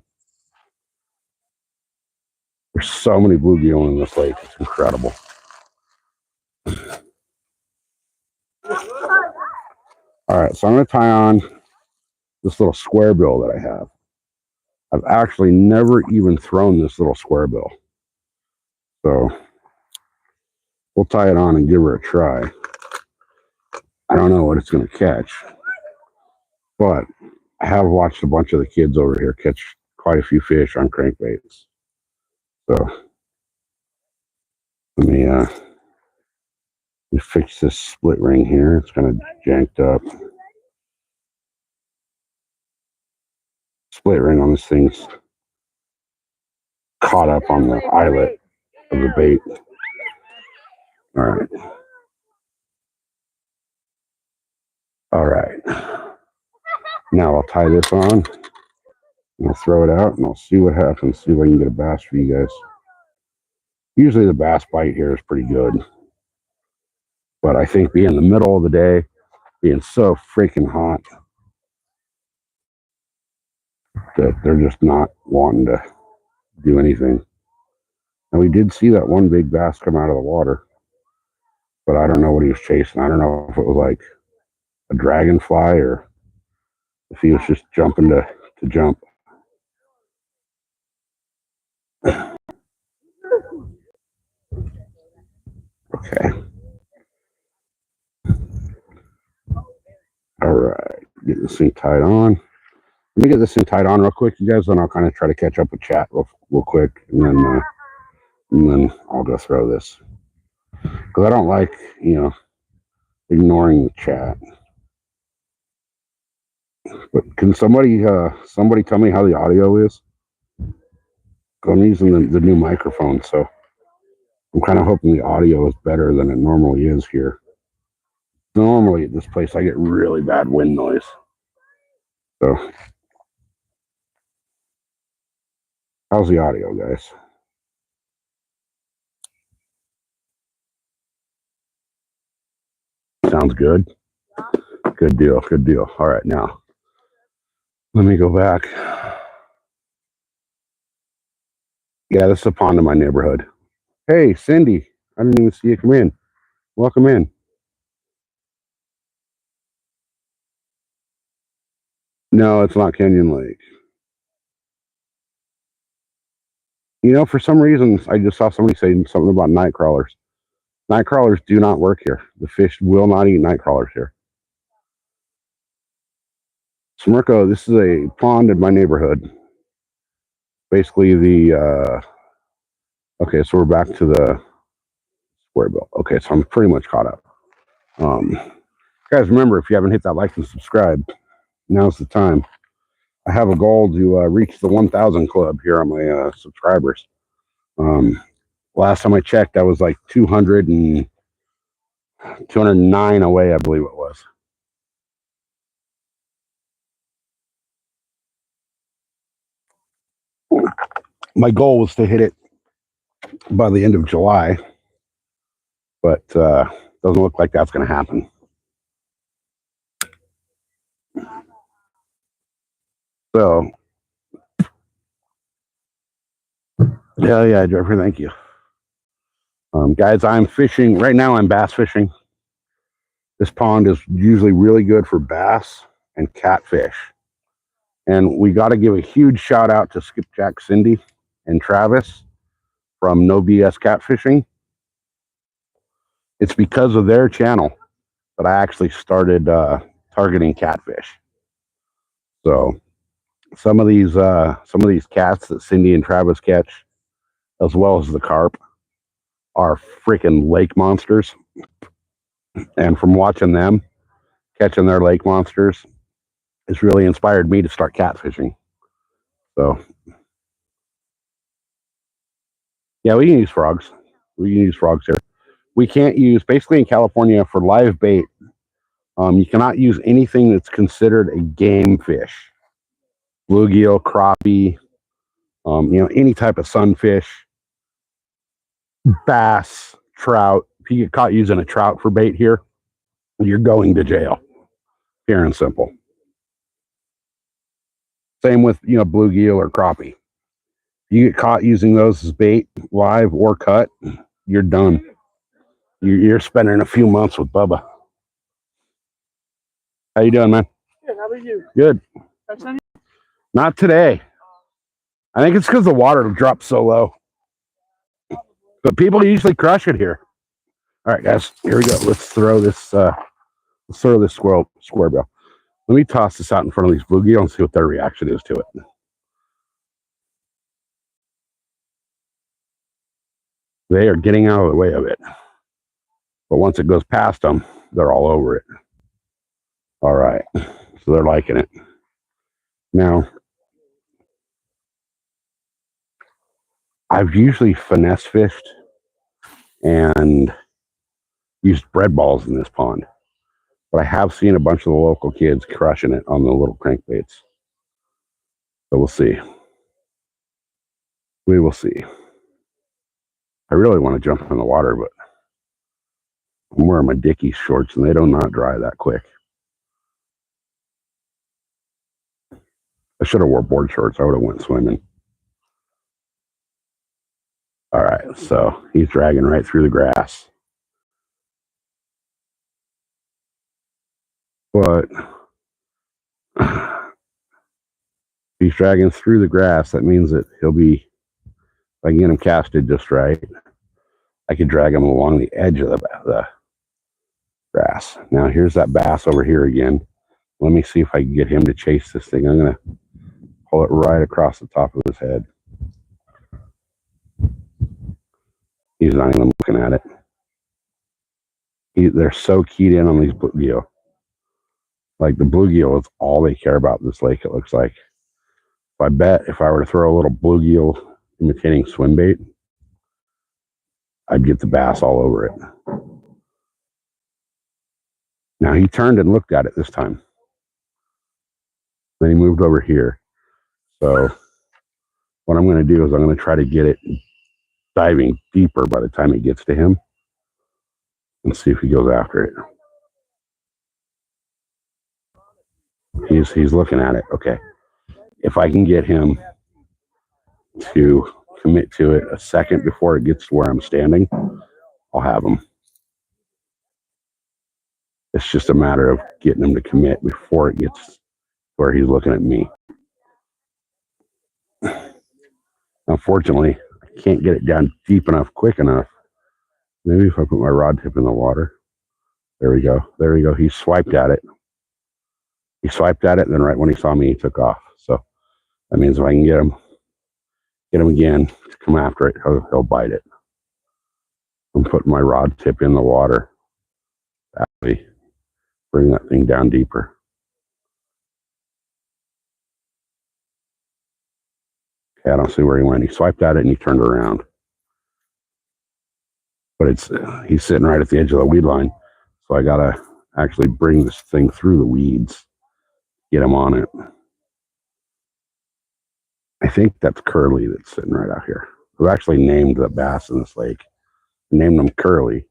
There's so many bluegill in this lake. It's incredible. All right, so I'm going to tie on this little square bill that I have. I've actually never even thrown this little square bill. So we'll tie it on and give her a try. I don't know what it's going to catch, but I have watched a bunch of the kids over here catch quite a few fish on crankbaits. So let me fix this split ring here. It's kind of janked up. Split ring on this thing's caught up on the eyelet of the bait. All right. All right. Now I'll tie this on, and I'll throw it out, and I'll see what happens. See if I can get a bass for you guys. Usually the bass bite here is pretty good. But I think being in the middle of the day, being so freaking hot, that they're just not wanting to do anything. And we did see that one big bass come out of the water, but I don't know what he was chasing. I don't know if it was like a dragonfly or if he was just jumping to jump. Okay. All right. Get this thing tied on. Let me get this thing tied on real quick, you guys, and I'll kind of try to catch up with chat real quick, and then I'll go throw this because I don't like ignoring the chat. But can somebody tell me how the audio is? I'm using the new microphone, so I'm kind of hoping the audio is better than it normally is here. Normally at this place, I get really bad wind noise. So, how's the audio, guys? Sounds good. Good deal. Good deal. All right, now let me go back. Yeah, this is a pond in my neighborhood. Hey, Cindy, I didn't even see you come in. Welcome in. No, it's not Canyon Lake. For some reason, I just saw somebody saying something about night crawlers. Night crawlers do not work here. The fish will not eat night crawlers here. Smirko, this is a pond in my neighborhood. Basically, okay, so we're back to the square bill. Okay, so I'm pretty much caught up. Guys, remember, if you haven't hit that like and subscribe, now's the time. I have a goal to reach the 1,000 club here on my subscribers. Last time I checked, I was like 209 away, I believe it was. My goal was to hit it by the end of July, but doesn't look like that's going to happen. So, yeah, Jeffrey, thank you. Guys, I'm fishing. Right now, I'm bass fishing. This pond is usually really good for bass and catfish. And we got to give a huge shout out to Skipjack Cindy and Travis from No BS Catfishing. It's because of their channel that I actually started targeting catfish. So some of these cats that Cindy and Travis catch, as well as the carp, are freaking lake monsters. And from watching them catching their lake monsters, it's really inspired me to start catfishing. So yeah, we can use frogs. We can use frogs here. We can't use, basically in California, for live bait, you cannot use anything that's considered a game fish. Bluegill, crappie, any type of sunfish, bass, trout. If you get caught using a trout for bait here, you're going to jail. Pure and simple. Same with, bluegill or crappie. If you get caught using those as bait, live or cut, you're done. You're spending a few months with Bubba. How you doing, man? Good. How about you? Good. Not today. I think it's because the water drops so low. But people usually crush it here. All right, guys, here we go. Let's throw this square bill. Let me toss this out in front of these bluegill and see what their reaction is to it. They are getting out of the way of it. But once it goes past them, they're all over it. All right. So they're liking it. Now, I've usually finesse fished and used bread balls in this pond. But I have seen a bunch of the local kids crushing it on the little crankbaits. So we'll see. We will see. I really want to jump in the water, but I'm wearing my Dickies shorts and they do not dry that quick. I should have wore board shorts. I would have went swimming. All right, so he's dragging right through the grass. But if he's dragging through the grass, that means that he'll be, if I can get him casted just right, I could drag him along the edge of the grass. Now here's that bass over here again. Let me see if I can get him to chase this thing. I'm going to pull it right across the top of his head. He's not even looking at it. They're so keyed in on these bluegill. Like the bluegill is all they care about in this lake, it looks like. I bet if I were to throw a little bluegill imitating swim bait, I'd get the bass all over it. Now he turned and looked at it this time. Then he moved over here. So what I'm going to do is I'm going to try to get it diving deeper by the time it gets to him and see if he goes after it. He's looking at it. Okay. If I can get him to commit to it a second before it gets to where I'm standing, I'll have him. It's just a matter of getting him to commit before it gets where he's looking at me. Unfortunately, I can't get it down deep enough, quick enough. Maybe if I put my rod tip in the water. There we go. There we go. He swiped at it. He swiped at it, and then right when he saw me, he took off. So that means if I can get him again to come after it, he'll bite it. I'm putting my rod tip in the water. Actually, bring that thing down deeper. Okay, I don't see where he went. He swiped at it and he turned around. But he's sitting right at the edge of the weed line. So I gotta actually bring this thing through the weeds, get him on it. I think that's Curly that's sitting right out here. I've actually named the bass in this lake. I named him Curly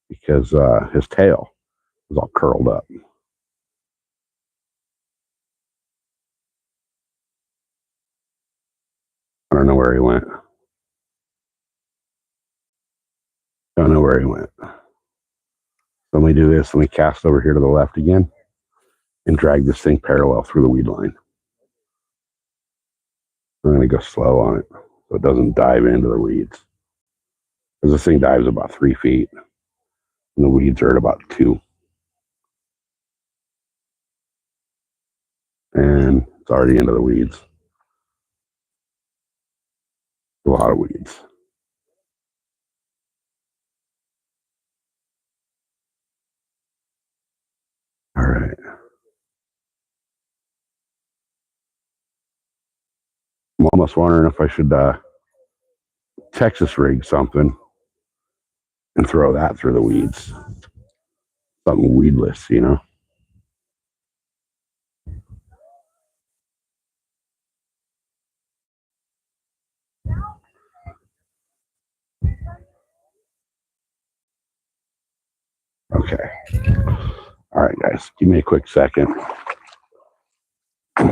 because his tail is all curled up. I don't know where he went. Don't know where he went. So let me do this. Let me cast over here to the left again and drag this thing parallel through the weed line. I'm going to go slow on it so it doesn't dive into the weeds. Because this thing dives about 3 feet and the weeds are at about 2. And it's already into the weeds. A lot of weeds. All right. I'm almost wondering if I should Texas rig something and throw that through the weeds. Something weedless, you know? Okay. All right, guys. Give me a quick second. All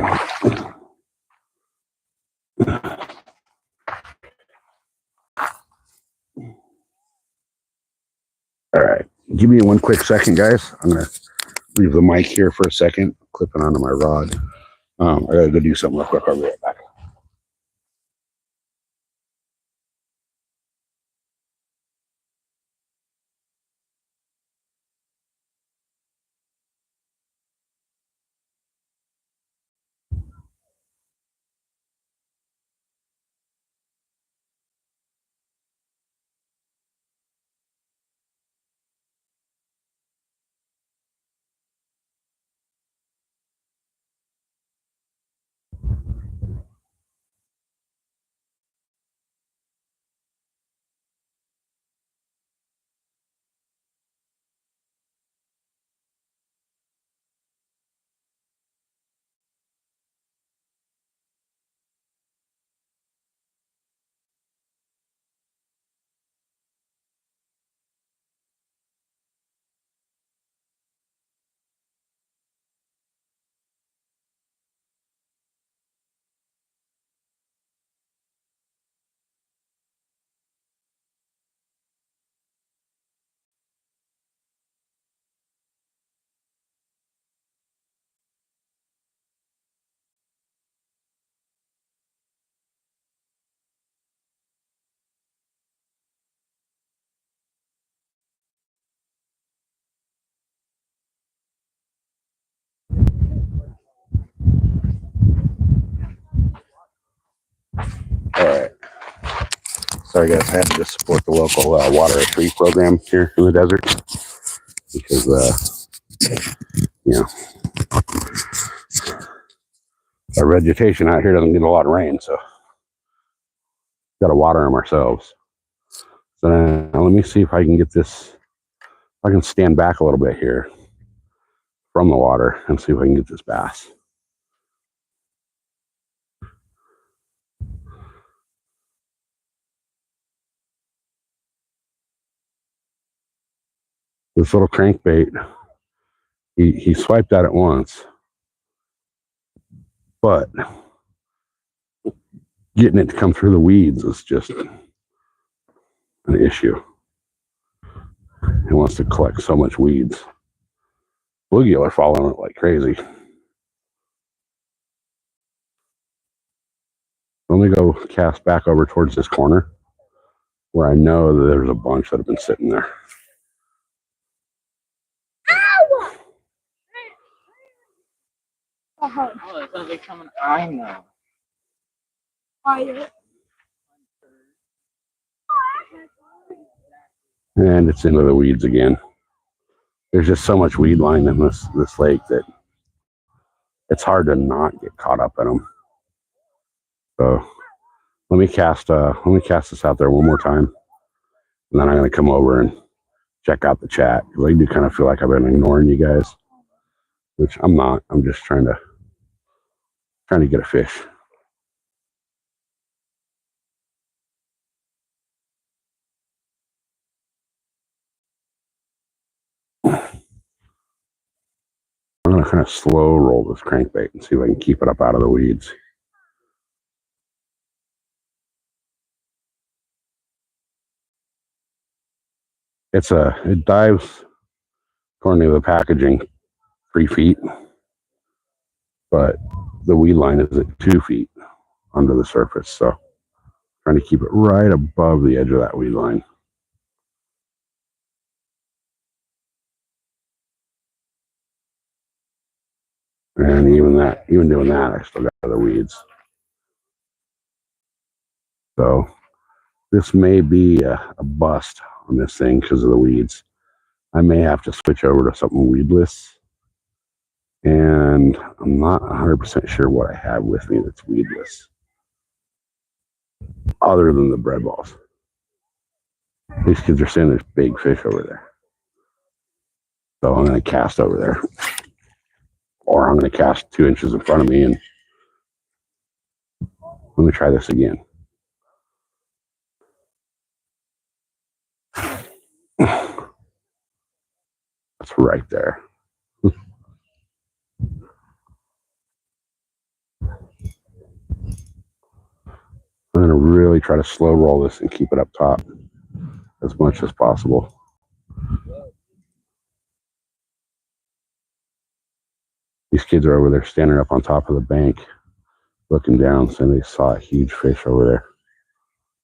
right. Give me one quick second, guys. I'm going to leave the mic here for a second, clipping onto my rod. I got to go do something real quick. I'll be right back. Sorry guys, I had to just support the local water a tree program here in the desert because you know, our vegetation out here doesn't get a lot of rain, so got to water them ourselves. So now let me see if I can get this. I can stand back a little bit here from the water and see if I can get this bass. This little crankbait, he swiped at it once, but getting it to come through the weeds is just an issue. It wants to collect so much weeds. Bluegill are following it like crazy. Let me go cast back over towards this corner where I know that there's a bunch that have been sitting there. Oh, it sounds like someone I know. And it's into the weeds again. There's just so much weed line in this lake that it's hard to not get caught up in them. So let me cast this out there one more time, and then I'm going to come over and check out the chat because I do kind of feel like I've been ignoring you guys, which I'm not. I'm just trying to get a fish. I'm going to kind of slow roll this crankbait and see if I can keep it up out of the weeds. It dives according to the packaging 3 feet, but the weed line is at 2 feet under the surface. So trying to keep it right above the edge of that weed line. And even doing that, I still got other weeds. So this may be a bust on this thing because of the weeds. I may have to switch over to something weedless. And I'm not 100% sure what I have with me that's weedless, other than the bread balls. These kids are saying there's big fish over there. So I'm going to cast over there. Or I'm going to cast 2 inches in front of me, and let me try this again. That's right there. I'm going to really try to slow roll this and keep it up top as much as possible. These kids are over there standing up on top of the bank, looking down, saying they saw a huge fish over there.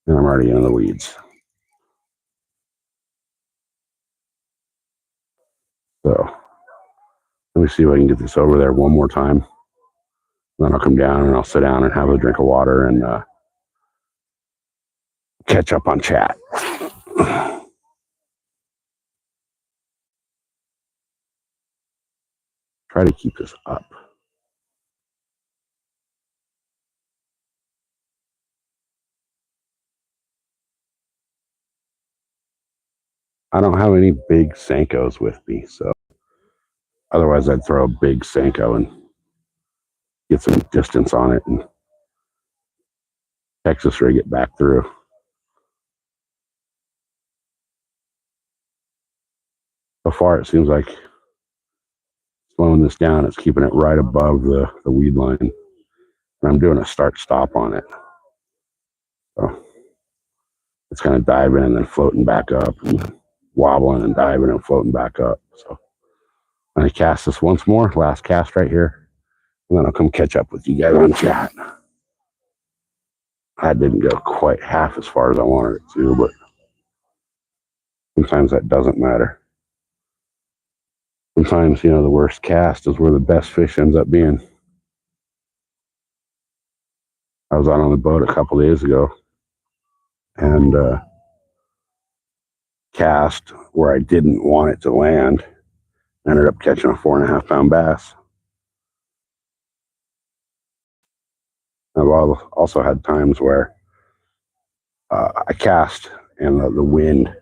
And I'm already in the weeds. So let me see if I can get this over there one more time. Then I'll come down and I'll sit down and have a drink of water and catch up on chat. Try to keep this up. I don't have any big Senkos with me, so otherwise I'd throw a big Senko and get some distance on it and Texas rig it back through. So far it seems like slowing this down, it's keeping it right above the weed line. And I'm doing a start-stop on it. So it's kind of diving and then floating back up and wobbling and diving and floating back up. So I'm going to cast this once more, last cast right here, and then I'll come catch up with you guys on chat. I didn't go quite half as far as I wanted it to, but sometimes that doesn't matter. Sometimes, the worst cast is where the best fish ends up being. I was out on the boat a couple days ago, and cast where I didn't want it to land. Ended up catching a 4.5 pound bass. I've also had times where I cast and the wind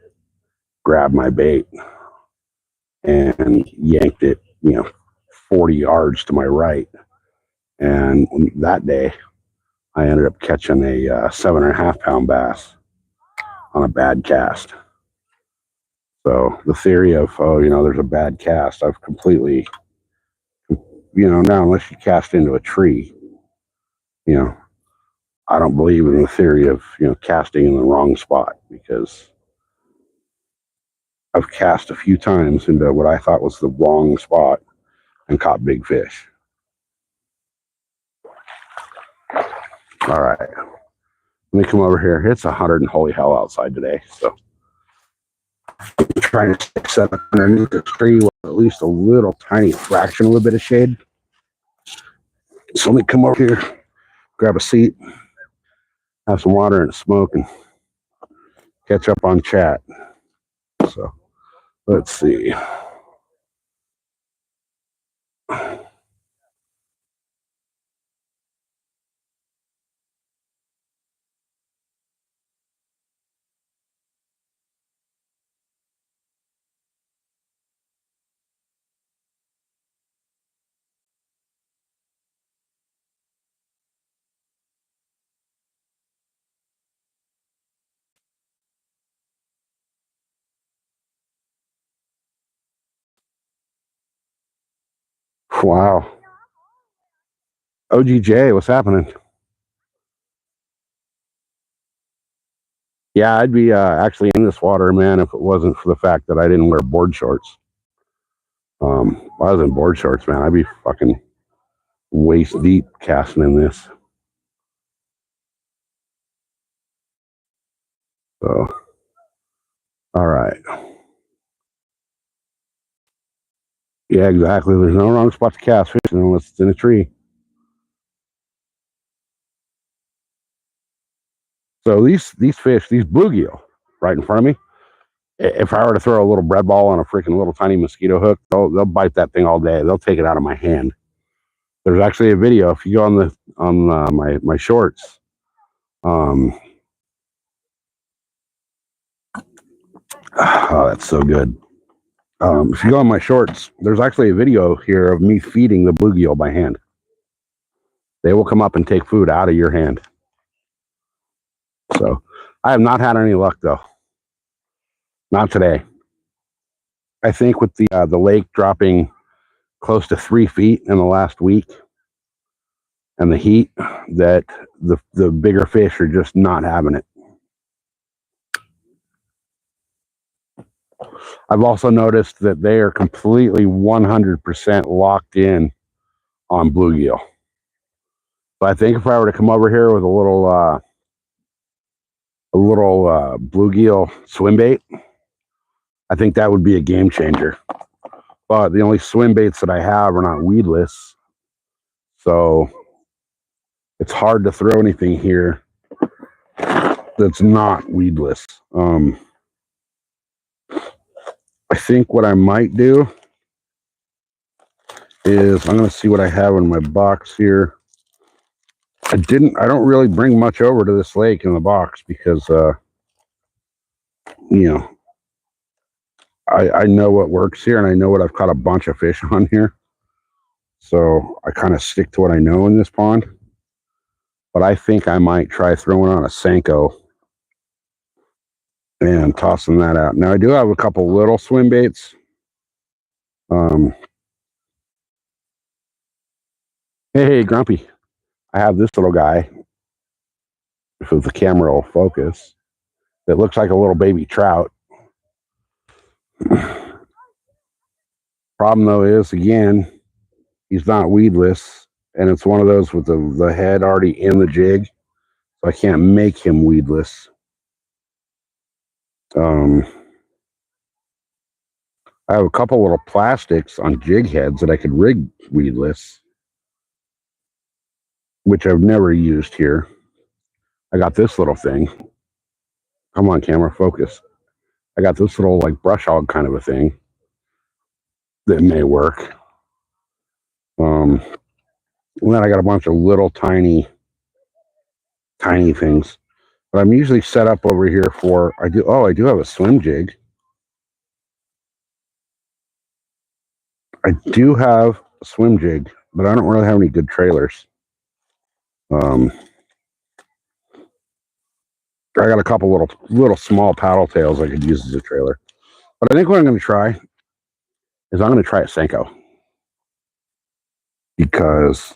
grabbed my bait and yanked it, 40 yards to my right. And that day, I ended up catching a 7.5 pound bass on a bad cast. So the theory of, there's a bad cast, I've completely, now unless you cast into a tree, I don't believe in the theory of, casting in the wrong spot, because I've cast a few times into what I thought was the wrong spot and caught big fish. All right. Let me come over here. It's 100 and holy hell outside today. So I'm trying to set up underneath the tree with at least a little tiny fraction of a bit of shade. So let me come over here, grab a seat, have some water and smoke, and catch up on chat. So let's see. Wow. OGJ, what's happening? Yeah, I'd be actually in this water, man, if it wasn't for the fact that I didn't wear board shorts. If I was in board shorts, man, I'd be fucking waist deep casting in this. So, all right. Yeah, exactly. There's no wrong spot to cast fish unless it's in a tree. So these fish, these bluegill, right in front of me, if I were to throw a little bread ball on a freaking little tiny mosquito hook, they'll bite that thing all day. They'll take it out of my hand. There's actually a video. If you go on my shorts, oh, that's so good. If you go on my shorts, there's actually a video here of me feeding the bluegill by hand. They will come up and take food out of your hand. So I have not had any luck though. Not today. I think with the lake dropping close to 3 feet in the last week and the heat, that the bigger fish are just not having it. I've also noticed that they are completely 100% locked in on bluegill. So I think if I were to come over here with a little bluegill swim bait, I think that would be a game changer. But the only swim baits that I have are not weedless, so it's hard to throw anything here that's not weedless. I think what I might do is I'm going to see what I have in my box here. I don't really bring much over to this lake in the box because, I know what works here and I know what I've caught a bunch of fish on here. So I kind of stick to what I know in this pond. But I think I might try throwing on a Senko and tossing that out. Now I do have a couple little swim baits. Hey, Grumpy. I have this little guy, if the camera will focus, that looks like a little baby trout. Problem though is, again, he's not weedless, and it's one of those with the head already in the jig, so I can't make him weedless. I have a couple little plastics on jig heads that I could rig weedless, which I've never used here. I got this little thing. Come on, camera, focus. I got this little like brush hog kind of a thing that may work. And then I got a bunch of little tiny things. But I'm usually set up over here for, I do have a swim jig. I do have a swim jig, but I don't really have any good trailers. I got a couple little small paddle tails I could use as a trailer. But I think what I'm going to try is I'm going to try a Senko. Because,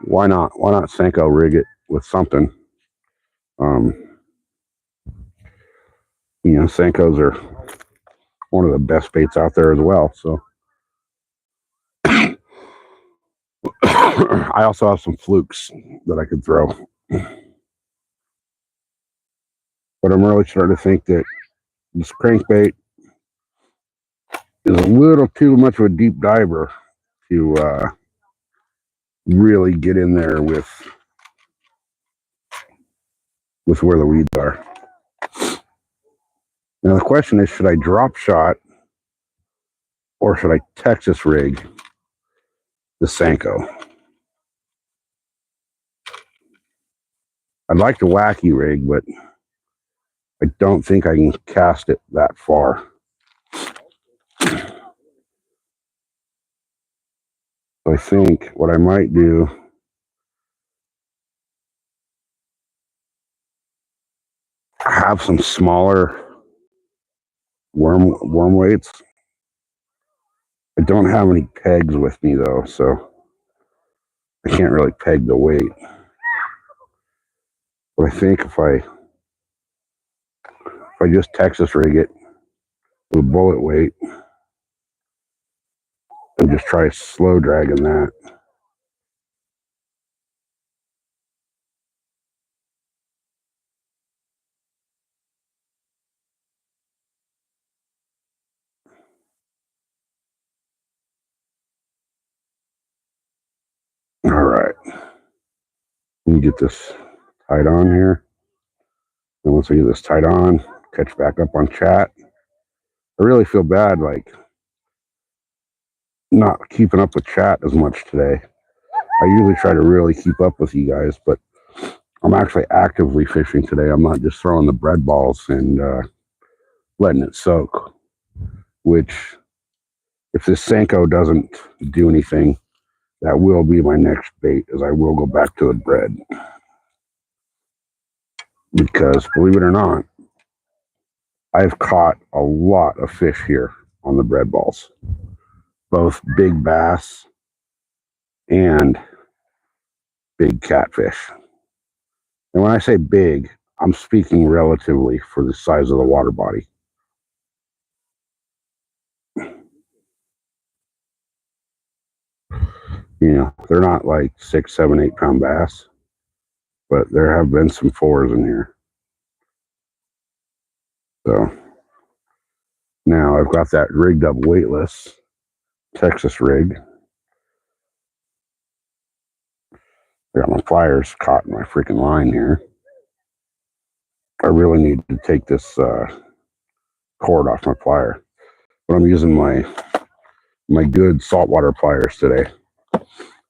why not? Why not Senko rig it with something? Senkos are one of the best baits out there as well. So I also have some flukes that I could throw. But I'm really starting to think that this crankbait is a little too much of a deep diver to really get in there with where the weeds are. Now the question is, should I drop shot or should I Texas rig the Senko? I'd like to wacky rig, but I don't think I can cast it that far. I think what I might do, have some smaller worm weights. I don't have any pegs with me though, so I can't really peg the weight. But I think if I just Texas rig it with a bullet weight and just try slow dragging that. All right. Let me get this tied on here. And once I get this tied on, catch back up on chat. I really feel bad, like, not keeping up with chat as much today. I usually try to really keep up with you guys, but I'm actually actively fishing today. I'm not just throwing the bread balls and letting it soak, which, if this Senko doesn't do anything, that will be my next bait, as I will go back to the bread. Because, believe it or not, I've caught a lot of fish here on the bread balls. Both big bass and big catfish. And when I say big, I'm speaking relatively for the size of the water body. They're not like 6, 7, 8 pound bass, but there have been some 4s in here. So now I've got that rigged up weightless Texas rig. I got my pliers caught in my freaking line here. I really need to take this cord off my plier, but I'm using my good saltwater pliers today,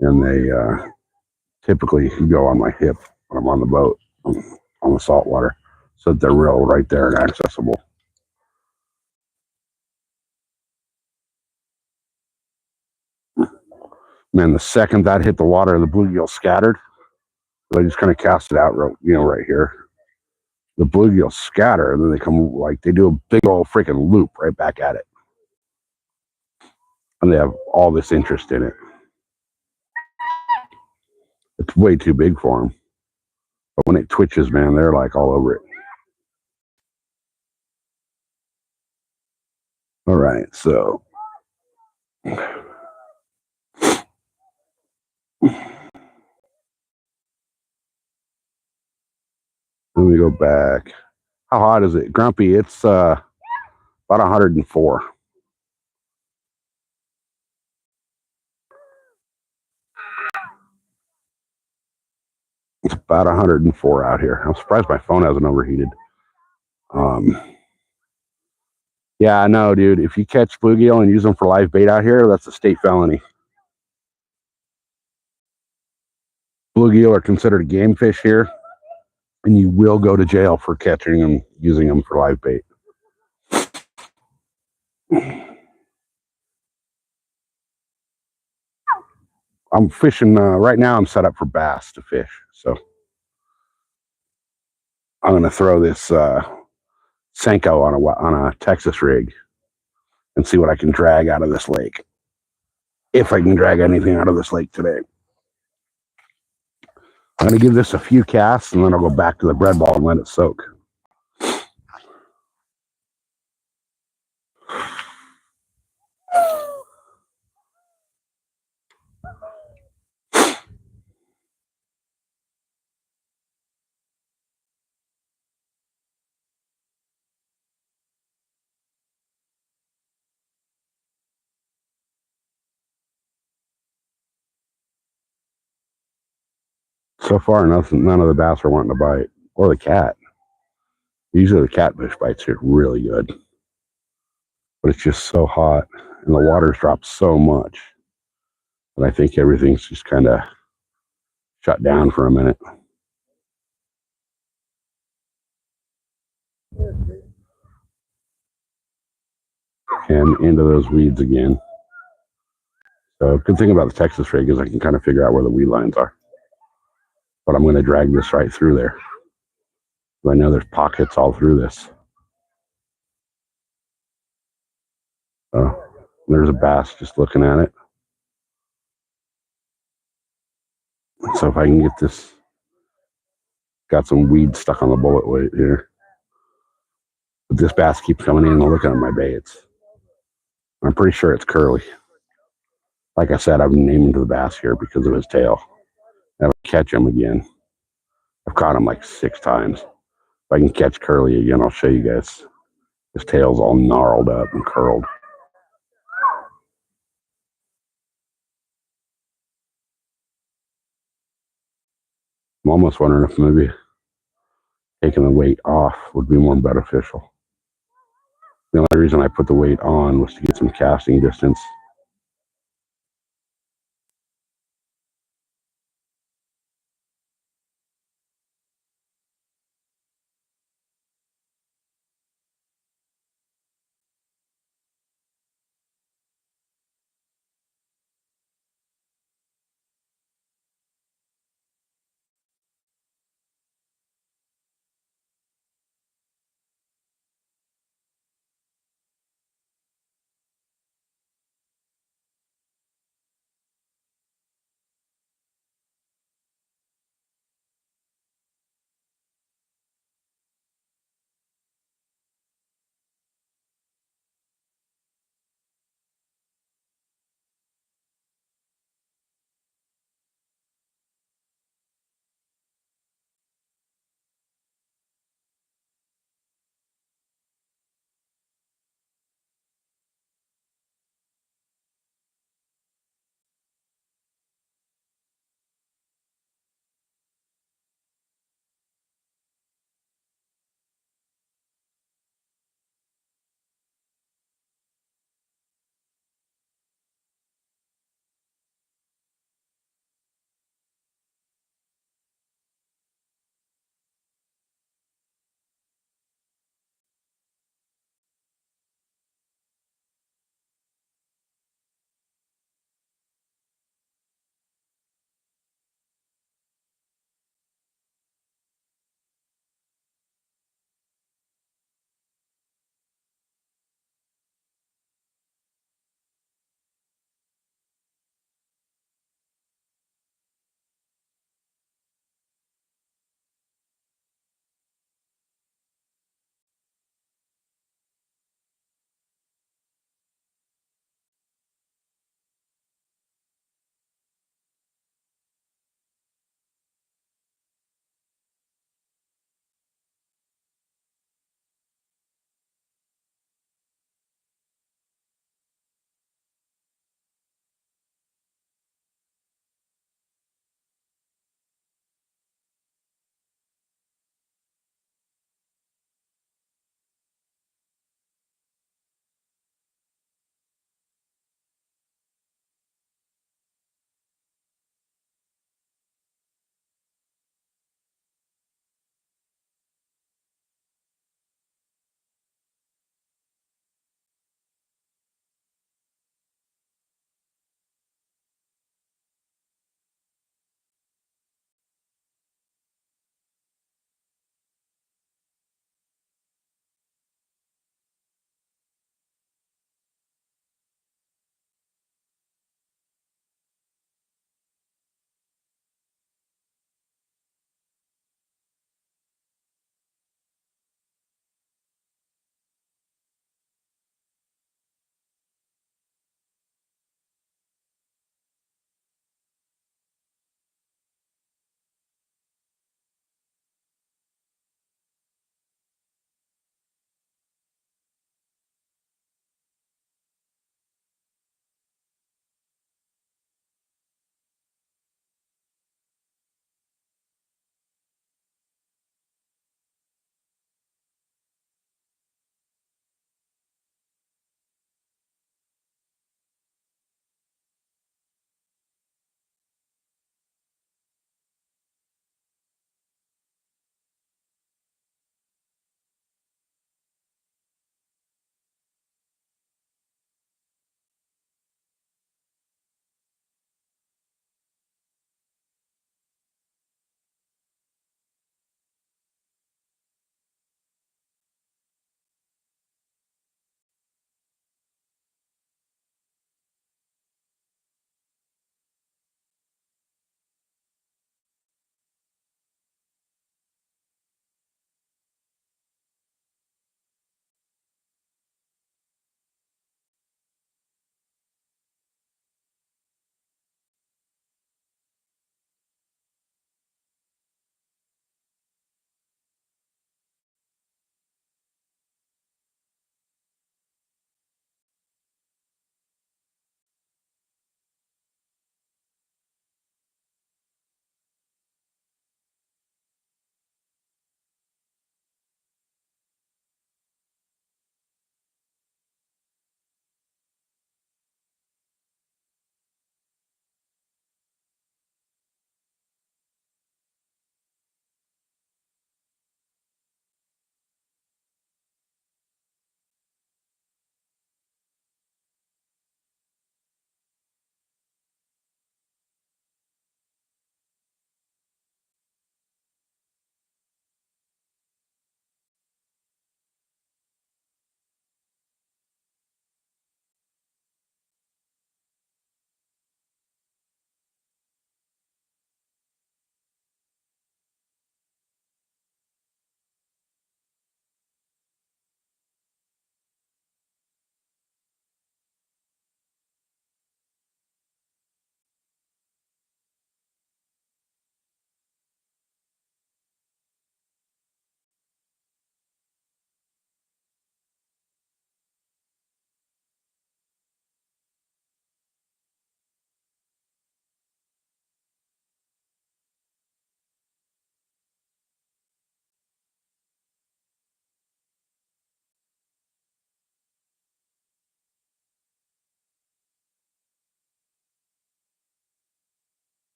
and they typically go on my hip when I'm on the boat on the saltwater, so that they're real right there and accessible. Man, the second that hit the water, the bluegill scattered. I just kind of cast it out, right here. The bluegills scatter, and then they come, like, they do a big old freaking loop right back at it. And they have all this interest in it. It's way too big for them. But when it twitches, man, they're like all over it. All right, so let me go back. How hot is it? Grumpy, it's about 104. It's about 104 out here. I'm surprised my phone hasn't overheated. Um, yeah, I know, dude. If you catch bluegill and use them for live bait out here, that's a state felony. Bluegill are considered a game fish here, and you will go to jail for catching them, using them for live bait. I'm fishing right now. I'm set up for bass to fish, so I'm going to throw this Senko on a Texas rig and see what I can drag out of this lake. If I can drag anything out of this lake today. I'm going to give this a few casts, and then I'll go back to the bread ball and let it soak. So far, none of the bass are wanting to bite, or the cat. Usually the catfish bites here really good, but it's just so hot, and the water's dropped so much that I think everything's just kind of shut down for a minute. And into those weeds again. So good thing about the Texas rig is I can kind of figure out where the weed lines are. But I'm going to drag this right through there. I know there's pockets all through this. There's a bass just looking at it. So if I can get this, got some weed stuck on the bullet weight here. But this bass keeps coming in and looking at my baits. I'm pretty sure it's curly. Like I said, I've named him to the bass here because of his tail. And if I catch him again, I've caught him like 6 times. If I can catch curly again, I'll show you guys. His tail's all gnarled up and curled. I'm almost wondering if maybe taking the weight off would be more beneficial. The only reason I put the weight on was to get some casting distance.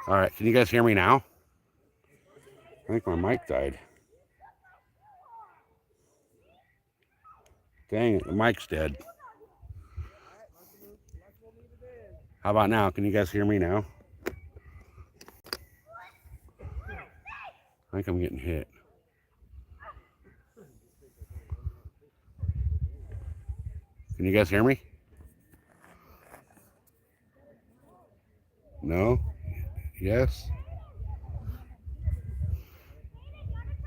All right, can you guys hear me now? I think my mic died. Dang it, the mic's dead. How about now? Can you guys hear me now? I think I'm getting hit. Can you guys hear me? No? Yes?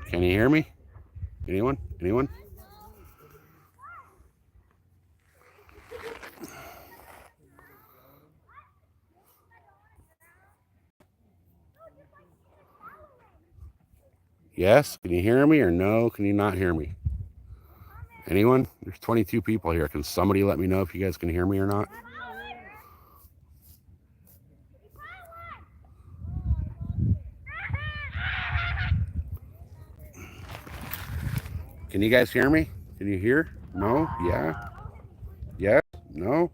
Can you hear me? Anyone? Anyone? Yes? Can you hear me or no? Can you not hear me? Anyone? There's 22 people here. Can somebody let me know if you guys can hear me or not? Can you guys hear me? Can you hear? No? Yeah? Yes? No?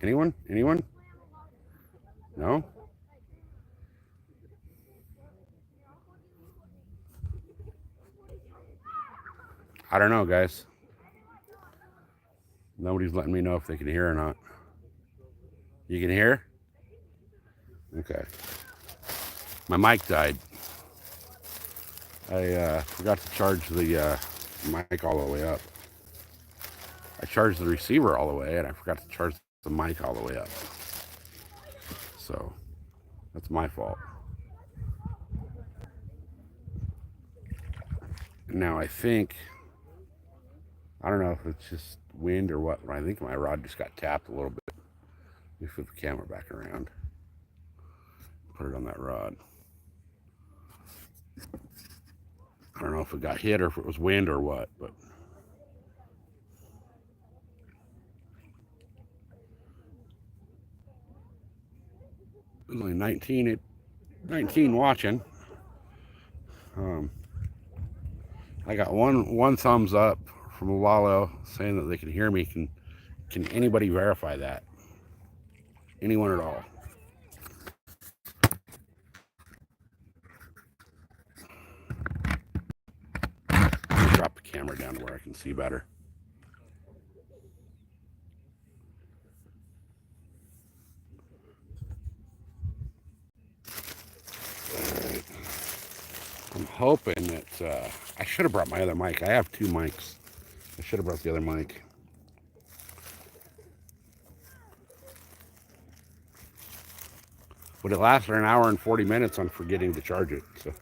Anyone? Anyone? No? I don't know, guys. Nobody's letting me know if they can hear or not. You can hear? Okay. My mic died. I forgot to charge the mic all the way up. I charged the receiver all the way, and I forgot to charge the mic all the way up. So, that's my fault. Now, I think, I don't know if it's just wind or what, but I think my rod just got tapped a little bit. Let me flip the camera back around. Put it on that rod. I don't know if it got hit or if it was wind or what, but there's only 19 watching. I got one thumbs up from Wallow saying that they can hear me. Can anybody verify that? Anyone at all? Drop the camera down to where I can see better. I'm hoping that I should have brought my other mic. I have two mics. I should have brought the other mic. But it lasted an hour and 40 minutes on forgetting to charge it. So.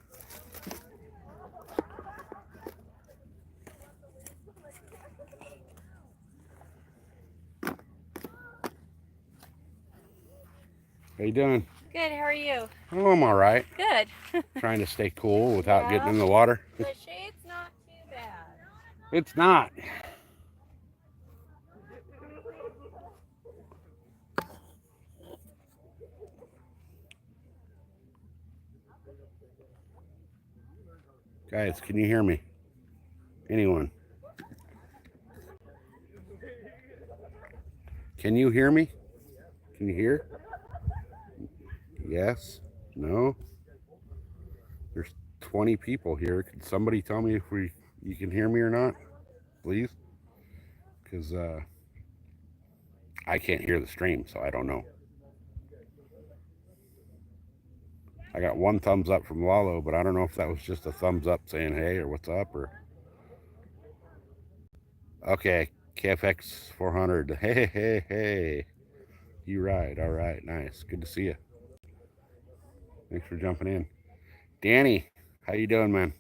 How you doing? Good, how are you? Oh, I'm all right. Good. Trying to stay cool without getting in the water. The shade's not too bad. It's not. Guys, can you hear me? Anyone? Can you hear me? Can you hear? Yes? No? There's 20 people here. Can somebody tell me if you can hear me or not? Please? Because I can't hear the stream, so I don't know. I got one thumbs up from Lalo, but I don't know if that was just a thumbs up saying hey or what's up or... Okay, KFX 400. Hey. You right. All right, nice. Good to see you. Thanks for jumping in. Danny, how you doing, man?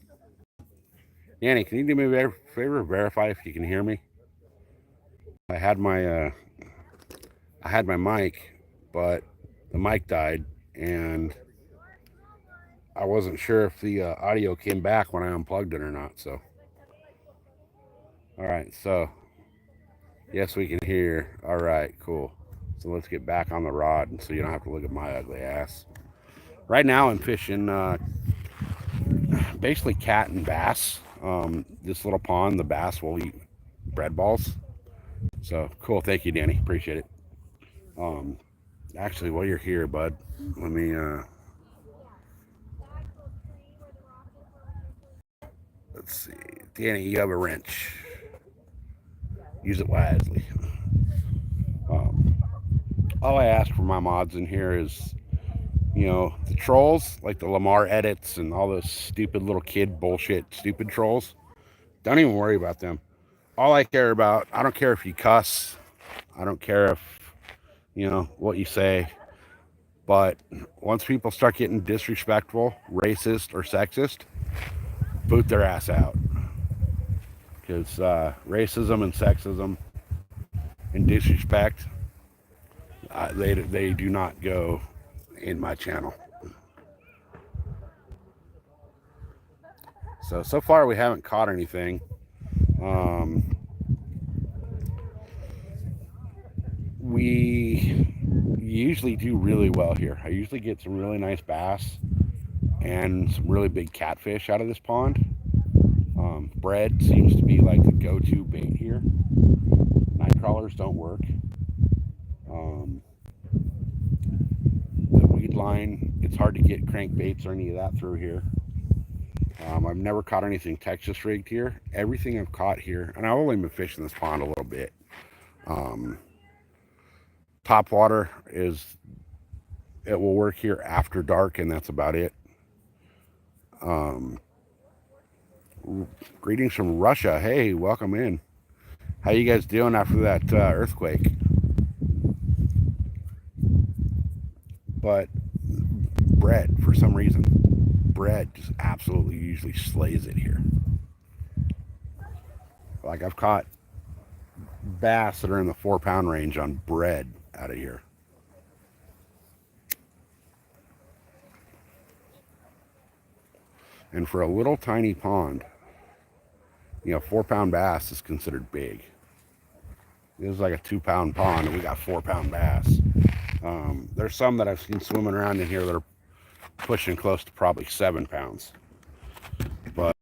Danny, can you do me a favor? Verify if you can hear me. I had my mic, but the mic died, and I wasn't sure if the audio came back when I unplugged it or not. So, all right. So, yes, we can hear. All right, cool. So let's get back on the rod, and so you don't have to look at my ugly ass. Right now, I'm fishing basically cat and bass. This little pond, the bass will eat bread balls. So cool. Thank you, Danny. Appreciate it. Actually, while you're here, bud, let me, let's see. Danny, you have a wrench. Use it wisely. All I ask for my mods in here is, the trolls, like the Lamar edits and all those stupid little kid bullshit, stupid trolls. Don't even worry about them. All I care about, I don't care if you cuss. I don't care if, what you say. But once people start getting disrespectful, racist, or sexist, boot their ass out. Because racism and sexism and disrespect, they do not go in my channel. So far we haven't caught anything. We usually do really well here. I usually get some really nice bass and some really big catfish out of this pond. Bread seems to be like the go-to bait here. Night crawlers don't work. The weed line, it's hard to get crankbaits or any of that through here. I've never caught anything Texas rigged here. Everything I've caught here, and I've only been fishing this pond a little bit. Topwater it will work here after dark, and that's about it. Greetings from Russia. Hey, welcome in. How you guys doing after that earthquake? But bread, for some reason, bread just absolutely usually slays it here. Like, I've caught bass that are in the 4-pound range on bread out of here. And for a little tiny pond, 4-pound bass is considered big. This is like a 2-pound pond, and we got 4-pound bass. There's some that I've seen swimming around in here that are pushing close to probably 7 pounds. But,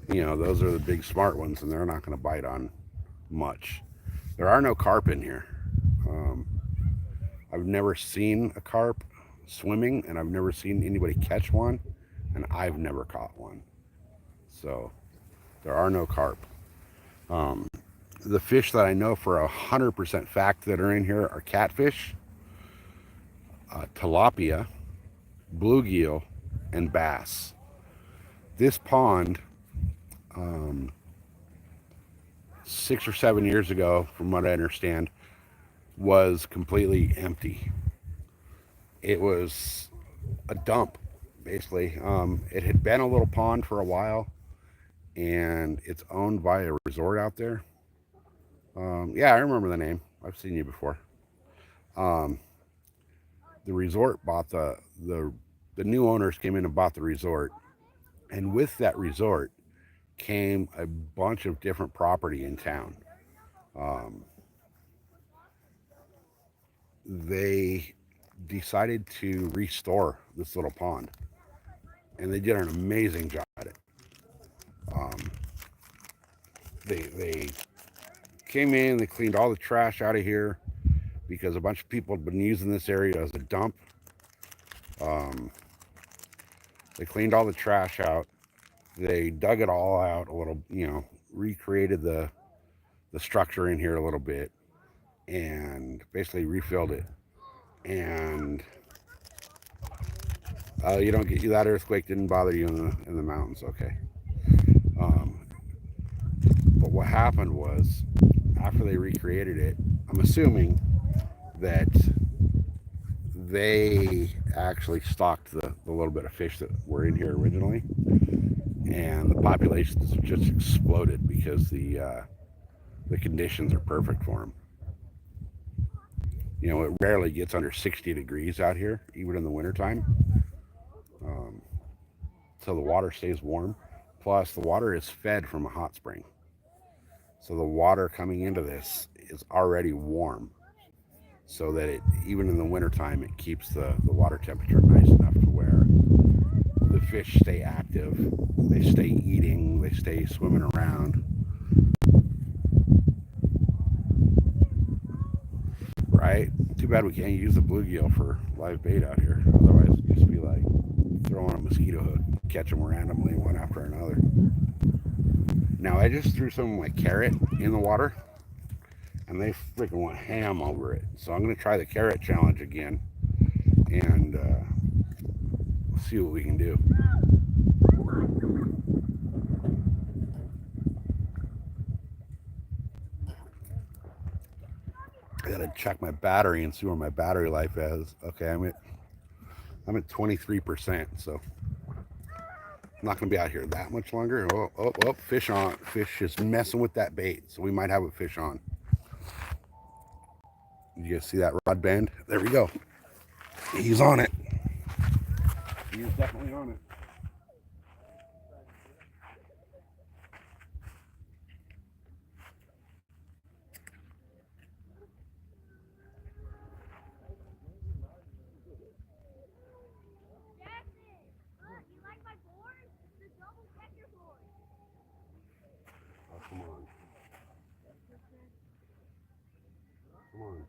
those are the big smart ones, and they're not going to bite on much. There are no carp in here. I've never seen a carp swimming, and I've never seen anybody catch one, and I've never caught one. So there are no carp. The fish that I know for 100% fact that are in here are catfish, tilapia, bluegill, and bass. This pond, 6 or 7 years ago, from what I understand, was completely empty. It was a dump, basically. It had been a little pond for a while, and it's owned by a resort out there. Yeah, I remember the name. I've seen you before. The resort bought the new owners came in and bought the resort, and with that resort came a bunch of different property in town. They decided to restore this little pond, and they did an amazing job at it. They came in, they cleaned all the trash out of here because a bunch of people had been using this area as a dump. They cleaned all the trash out. They dug it all out a little, recreated the structure in here a little bit, and basically refilled it. And you don't get that earthquake didn't bother you in the mountains, okay? But what happened was, after they recreated it, I'm assuming that they actually stocked the little bit of fish that were in here originally, and the populations just exploded because the conditions are perfect for them. It rarely gets under 60 degrees out here, even in the wintertime. So the water stays warm. Plus, the water is fed from a hot spring. So the water coming into this is already warm, so that even in the wintertime, it keeps the water temperature nice enough to where the fish stay active, they stay eating, they stay swimming around. Right? Too bad we can't use the bluegill for live bait out here. Otherwise, it'd just be like throwing a mosquito hook, catch them randomly one after another. Now, I just threw some of my carrot in the water, and they freaking went ham over it. So I'm going to try the carrot challenge again, and see what we can do. I gotta check my battery and see where my battery life is. Okay, I'm at 23%, so I'm not gonna be out here that much longer. Oh, fish on. Fish is messing with that bait, so we might have a fish on. You guys see that rod bend? There we go. He's on it. He's definitely on it. Oh, come on. Come on.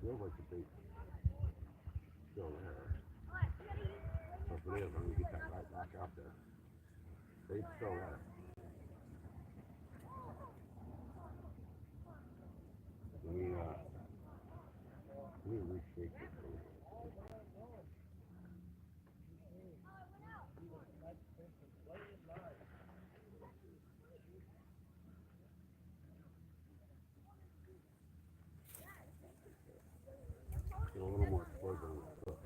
Feels like the bait's still there. So if it is, I'm gonna get that right back out there. Bait's still there. Let me reshake this thing. Get a little more exposure on that hook.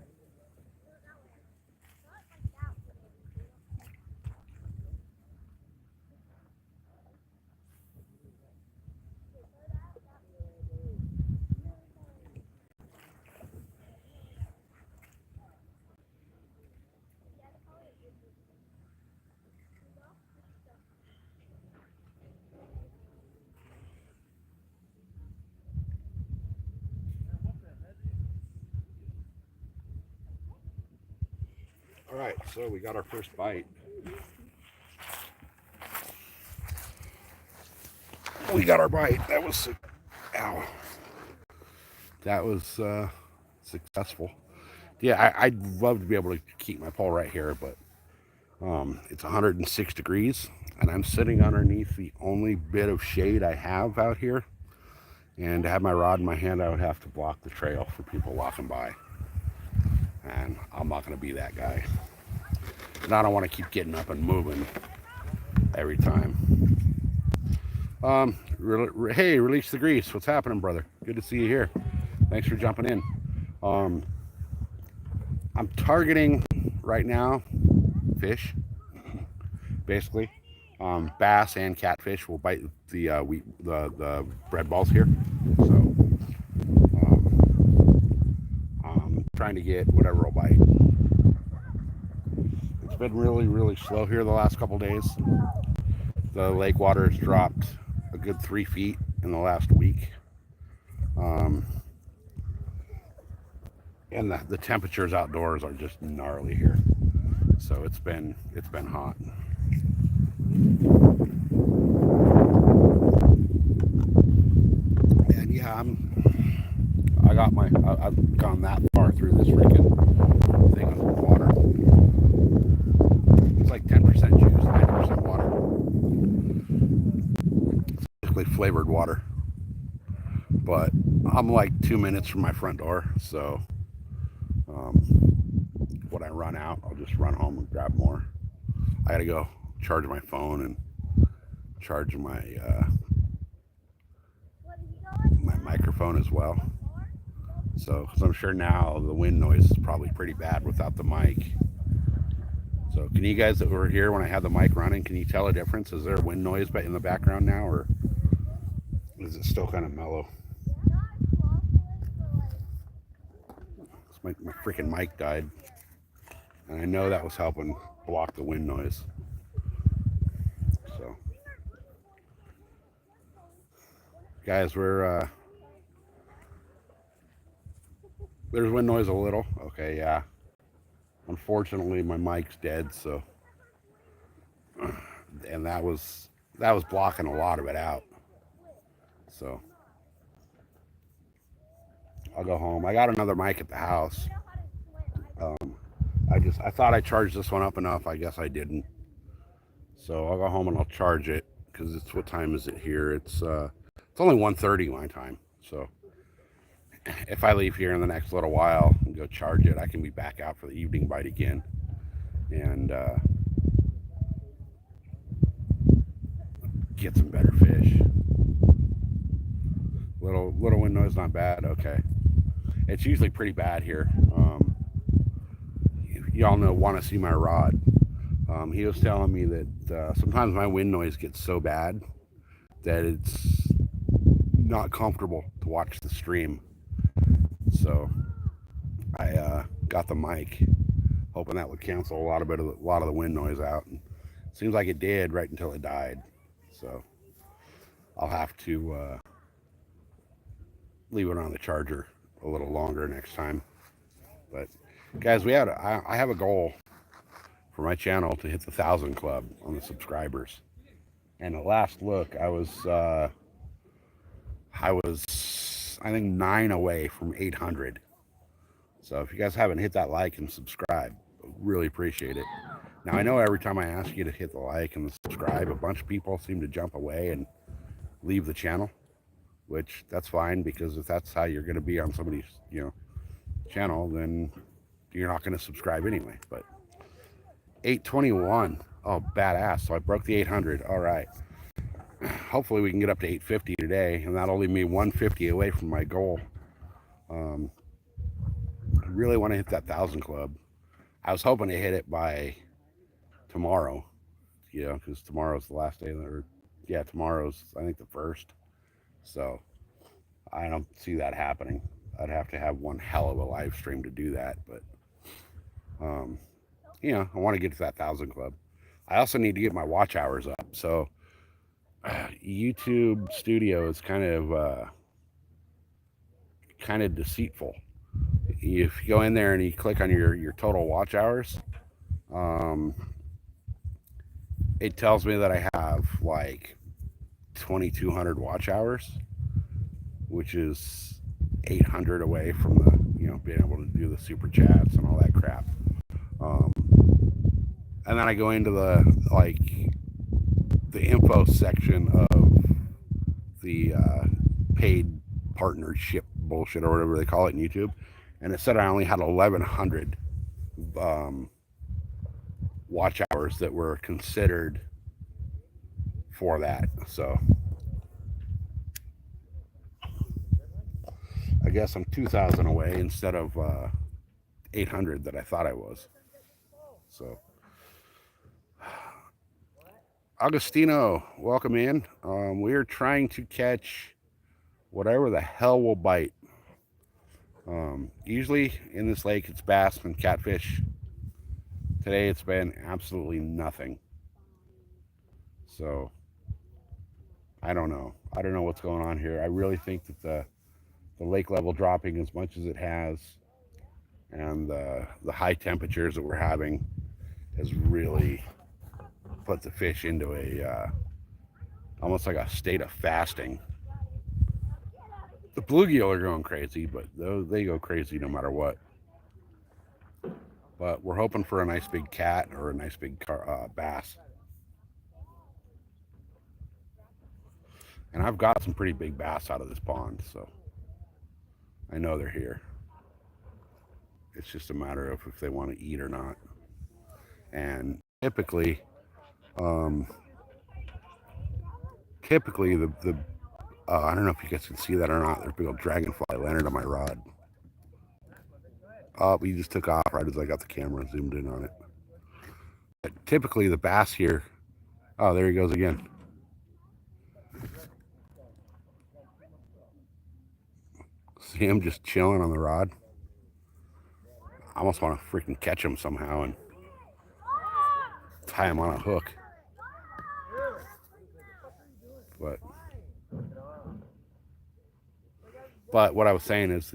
All right, so we got our first bite. We got our bite. That was, ow. That was successful. Yeah, I'd love to be able to keep my pole right here, but it's 106 degrees, and I'm sitting underneath the only bit of shade I have out here. And to have my rod in my hand, I would have to block the trail for people walking by. And I'm not going to be that guy. And I don't want to keep getting up and moving every time. Hey, Release the Grease. What's happening, brother? Good to see you here. Thanks for jumping in. I'm targeting right now fish, basically. Bass and catfish will bite the bread balls here. So I'm trying to get whatever will bite. It's been really, really slow here the last couple days. The lake water has dropped a good 3 feet in the last week. And the temperatures outdoors are just gnarly here. So it's been hot. And yeah, I've gone that far through this freaking thing of water. It's like 10% juice, 90% water. It's basically flavored water. But I'm like 2 minutes from my front door, so when I run out, I'll just run home and grab more. I gotta go charge my phone and charge my my microphone as well. So, because I'm sure now the wind noise is probably pretty bad without the mic. So, can you guys that were here when I had the mic running, can you tell a difference? Is there wind noise in the background now, or is it still kind of mellow? My freaking mic died. And I know that was helping block the wind noise. So, guys, there's wind noise a little. Okay, yeah. Unfortunately, my mic's dead, so, and that was blocking a lot of it out. So, I'll go home. I got another mic at the house. I thought I charged this one up enough. I guess I didn't. So I'll go home and I'll charge it because it's, what time is it here? It's only 1:30 my time. So if I leave here in the next little while and go charge it, I can be back out for the evening bite again. And get some better fish. Little wind noise, not bad. Okay, it's usually pretty bad here. Y'all know, want to see my rod. He was telling me that sometimes my wind noise gets so bad that it's not comfortable to watch the stream. So I got the mic, hoping that would cancel a lot of the wind noise out. And it seems like it did right until it died. So I'll have to leave it on the charger a little longer next time. But guys, I have a goal for my channel to hit the 1,000 club on the subscribers. And at last look, I was I think 9 away from 800. So if you guys haven't hit that like and subscribe, really appreciate it. Now I know every time I ask you to hit the like and the subscribe, a bunch of people seem to jump away and leave the channel, which that's fine, because if that's how you're going to be on somebody's channel, then you're not going to subscribe anyway. But 821, oh badass! So I broke the 800. All right, hopefully we can get up to 850 today, and that'll leave me 150 away from my goal. I really want to hit that 1,000 club. I was hoping to hit it by tomorrow, because tomorrow's the last day, tomorrow's, I think, the 1st. So I don't see that happening. I'd have to have one hell of a live stream to do that. But I want to get to that 1,000 club. I also need to get my watch hours up. So YouTube Studio is kind of deceitful. If you go in there and you click on your total watch hours, it tells me that I have like 2,200 watch hours, which is 800 away from the being able to do the super chats and all that crap. And then I go into the info section of the paid partnership bullshit or whatever they call it in YouTube, and it said I only had 1,100 watch hours that were considered for that. So I guess I'm 2,000 away instead of 800 that I thought I was. So Augustino, welcome in. We are trying to catch whatever the hell will bite. Usually in this lake it's bass and catfish. Today it's been absolutely nothing. So I don't know what's going on here. I really think that the lake level dropping as much as it has, and the high temperatures that we're having, has really put the fish into a almost like a state of fasting. The bluegill are going crazy, but they go crazy no matter what. But we're hoping for a nice big cat or a nice big bass. And I've got some pretty big bass out of this pond, so I know they're here. It's just a matter of if they want to eat or not. And typically the I don't know if you guys can see that or not. There's a big old dragonfly landed on my rod. Oh, he just took off right as I got the camera zoomed in on it. But typically the bass here, oh, there he goes again. See him just chilling on the rod. I almost want to freaking catch them somehow and tie them on a hook. But what I was saying is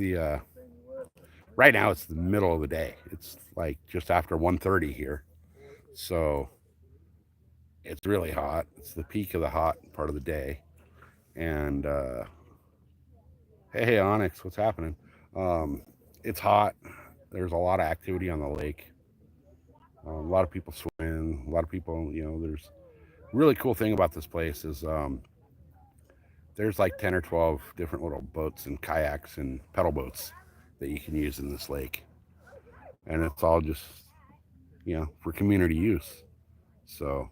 right now it's the middle of the day. It's like just after 1:30 here. So it's really hot. It's the peak of the hot part of the day. And hey, Onyx, what's happening? It's hot. There's a lot of activity on the lake. A lot of people swim. A lot of people, there's really cool thing about this place is there's like 10 or 12 different little boats and kayaks and pedal boats that you can use in this lake. And it's all just, for community use. So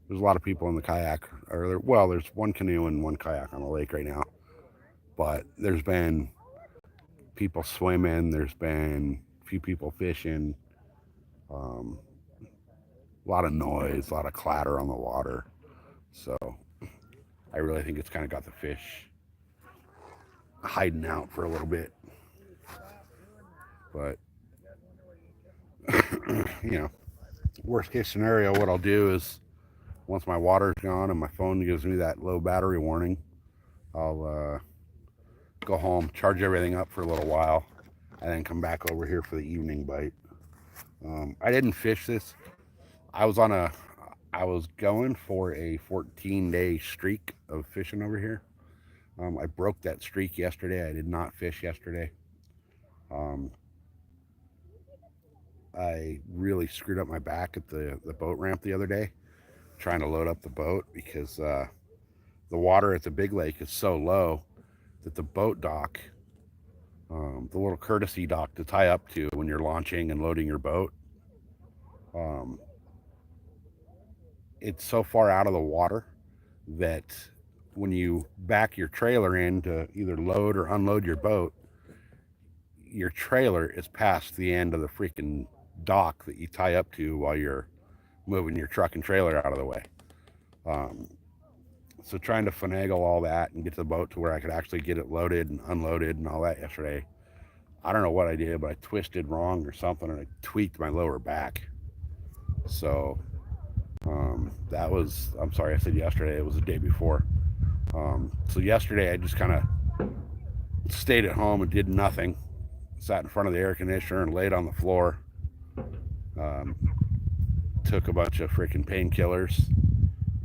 there's a lot of people in the kayak, there's one canoe and one kayak on the lake right now. But there's been people swimming, there's been a few people fishing, a lot of noise, a lot of clatter on the water. So I really think it's kind of got the fish hiding out for a little bit. But, worst case scenario, what I'll do is once my water's gone and my phone gives me that low battery warning, I'll go home, charge everything up for a little while, and then come back over here for the evening bite. I didn't fish this. I was going for a 14-day streak of fishing over here. I broke that streak yesterday. I did not fish yesterday. I really screwed up my back at the boat ramp the other day trying to load up the boat because the water at the big lake is so low that the boat dock, the little courtesy dock to tie up to when you're launching and loading your boat, it's so far out of the water that when you back your trailer in to either load or unload your boat, your trailer is past the end of the freaking dock that you tie up to while you're moving your truck and trailer out of the way. So trying to finagle all that and get the boat to where I could actually get it loaded and unloaded and all that yesterday. I don't know what I did, but I twisted wrong or something and I tweaked my lower back. So that was, I'm sorry, I said yesterday, it was the day before. So yesterday I just kind of stayed at home and did nothing. Sat in front of the air conditioner and laid on the floor. Took a bunch of freaking painkillers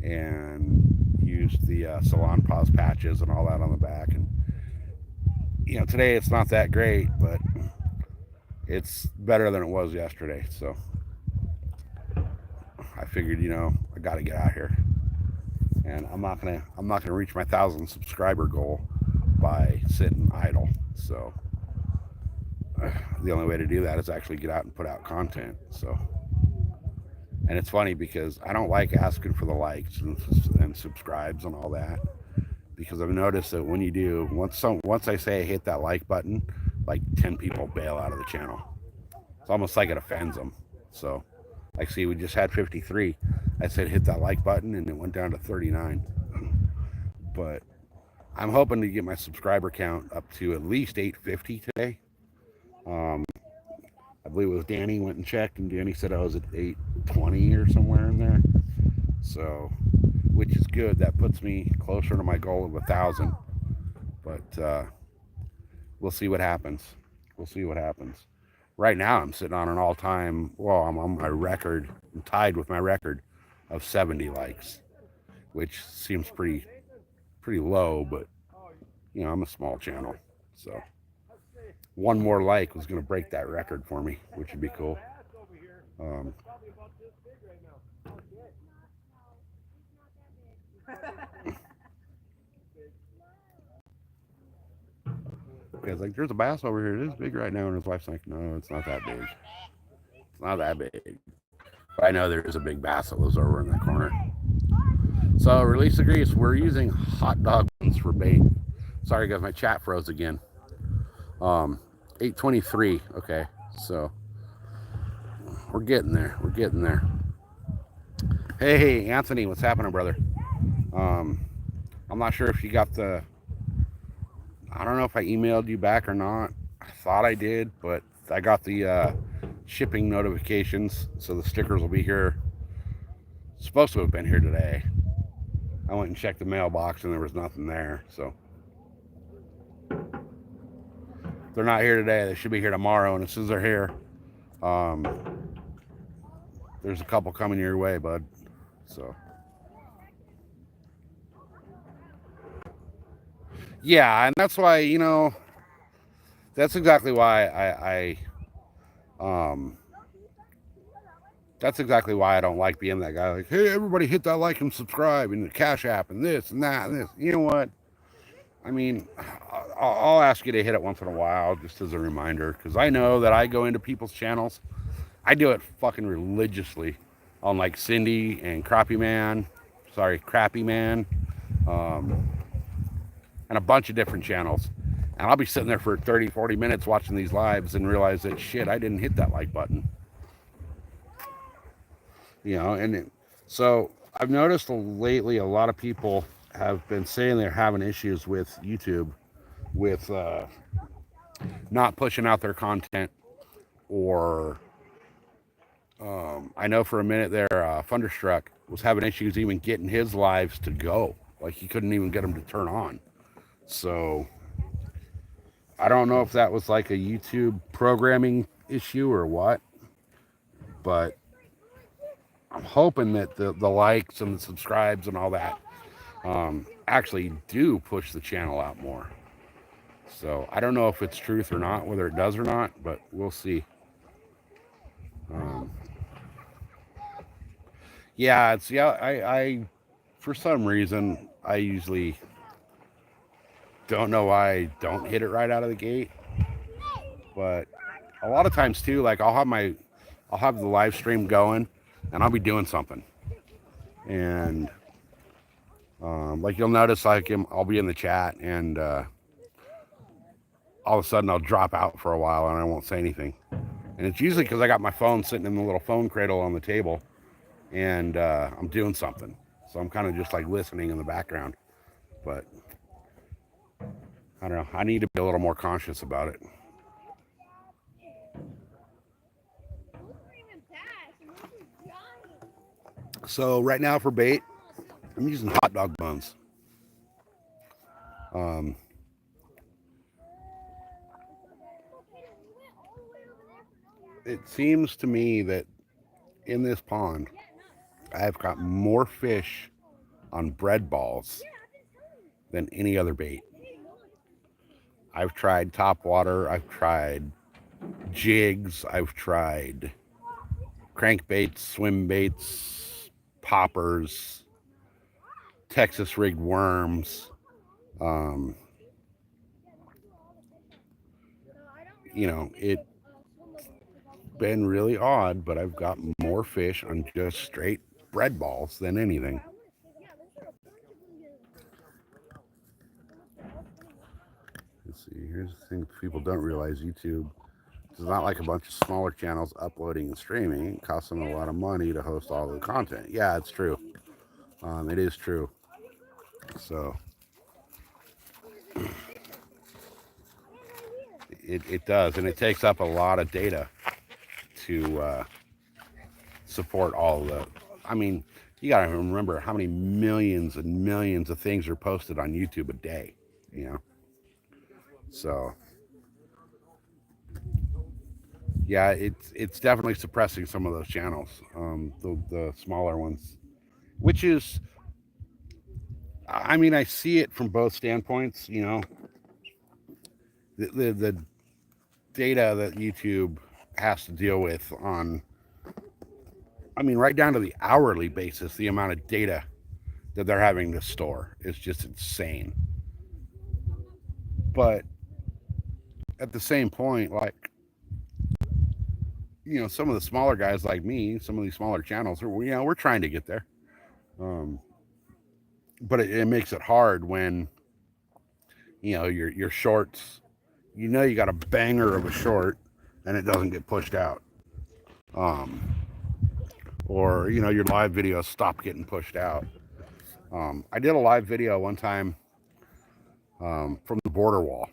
and used the Salon Pause patches and all that on the back. And today it's not that great, but it's better than it was yesterday. So I figured, I got to get out here, and I'm not gonna reach my 1,000 subscriber goal by sitting idle. So the only way to do that is actually get out and put out content. So, and it's funny because I don't like asking for the likes and subscribes and all that, because I've noticed that when you do, once I say hit that like button, like 10 people bail out of the channel. It's almost like it offends them. So like, see, we just had 53. I said hit that like button and it went down to 39. But I'm hoping to get my subscriber count up to at least 850 today. I believe it was Danny went and checked, and Danny said I was at 820 or somewhere in there. So, which is good. That puts me closer to my goal of 1,000. But we'll see what happens. We'll see what happens. Right now, I'm sitting on an all-time. Well, I'm on my record. I'm tied with my record of 70 likes, which seems pretty low. But I'm a small channel, so one more like was going to break that record for me, which would be cool. Guy's like, there's a bass over here. It is big right now. And his wife's like, no, it's not that big. It's not that big. But I know there is a big bass that lives over in that corner. So release agrees. We're using hot dog ones for bait. Sorry guys, my chat froze again. 8:23. Okay, so we're getting there. We're getting there. Hey, Anthony, what's happening, brother? I'm not sure if you got the. I don't know if I emailed you back or not. I thought I did, but I got the shipping notifications, so the stickers will be here. Supposed to have been here today. I went and checked the mailbox and there was nothing there, so they're not here today. They should be here tomorrow, and as soon as they're here, there's a couple coming your way, bud. So yeah, and that's why, you know, that's exactly why that's exactly why I don't like being that guy. Like, hey, everybody hit that like and subscribe and the Cash App and this and that and this. You know what? I mean, I'll ask you to hit it once in a while just as a reminder, because I know that I go into people's channels. I do it fucking religiously on like Cindy and Crappy Man, and a bunch of different channels. And I'll be sitting there for 30, 40 minutes watching these lives and realize that shit, I didn't hit that like button. You know, so I've noticed lately a lot of people have been saying they're having issues with YouTube with not pushing out their content, or I know for a minute there, Thunderstruck was having issues even getting his lives to go. Like he couldn't even get them to turn on. So I don't know if that was like a YouTube programming issue or what, but I'm hoping that the likes and the subscribes and all that actually do push the channel out more. So I don't know if it's truth or not, whether it does or not, but we'll see. I for some reason I usually don't know why I don't hit it right out of the gate, but a lot of times too, like I'll have the live stream going and I'll be doing something, and like you'll notice, like I'll be in the chat and all of a sudden I'll drop out for a while and I won't say anything, and it's usually because I got my phone sitting in the little phone cradle on the table and I'm doing something, so I'm kind of just like listening in the background. But I don't know, I need to be a little more conscious about it. So right now for bait, I'm using hot dog buns. It seems to me that in this pond, I've got more fish on bread balls than any other bait. I've tried Topwater, I've tried jigs, I've tried crankbaits, swim baits, poppers, Texas rigged worms. You know, it's been really odd, but I've got more fish on just straight bread balls than anything. Let's see, here's the thing people don't realize. YouTube is not like a bunch of smaller channels uploading and streaming. It costs them a lot of money to host all the content. Yeah, it's true. It is true. So it does, and it takes up a lot of data to support all the. I mean, you got to remember how many millions and millions of things are posted on YouTube a day. You know, so yeah, it's definitely suppressing some of those channels, the smaller ones, which is, I mean, I see it from both standpoints. You know, the data that YouTube has to deal with on, I mean, right down to the hourly basis, the amount of data that they're having to store is just insane. But at the same point, like, you know, some of the smaller guys like me, some of these smaller channels, we're trying to get there. But it makes it hard when, you know, your shorts, you know, you got a banger of a short and it doesn't get pushed out. Or, you know, your live videos stop getting pushed out. I did a live video one time from the border wall,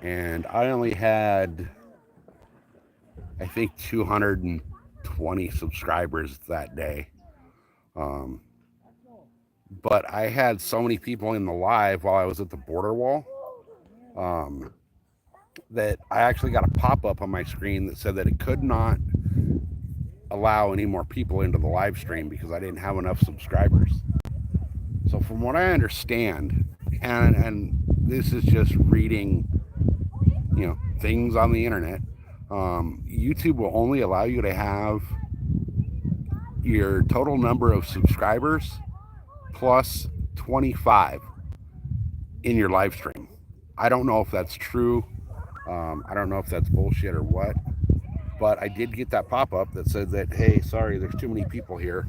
and I only had I think 220 subscribers that day. Um, but I had so many people in the live while I was at the border wall um, that I actually got a pop up on my screen that said that it could not allow any more people into the live stream because I didn't have enough subscribers. So from what I understand, and this is just reading, things on the internet, YouTube will only allow you to have your total number of subscribers plus 25 in your live stream. I don't know if that's true. I don't know if that's bullshit or what. But I did get that pop up that said that, hey, sorry, there's too many people here.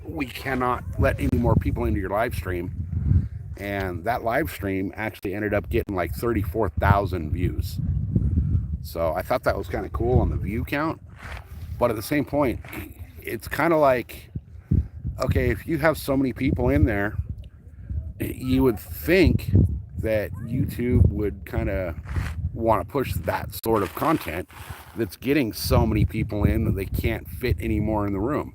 We cannot let any more people into your live stream. And that live stream actually ended up getting like 34,000 views. So I thought that was kind of cool on the view count. But at the same point, it's kind of like, okay, if you have so many people in there, you would think that YouTube would kind of want to push that sort of content that's getting so many people in that they can't fit any more in the room.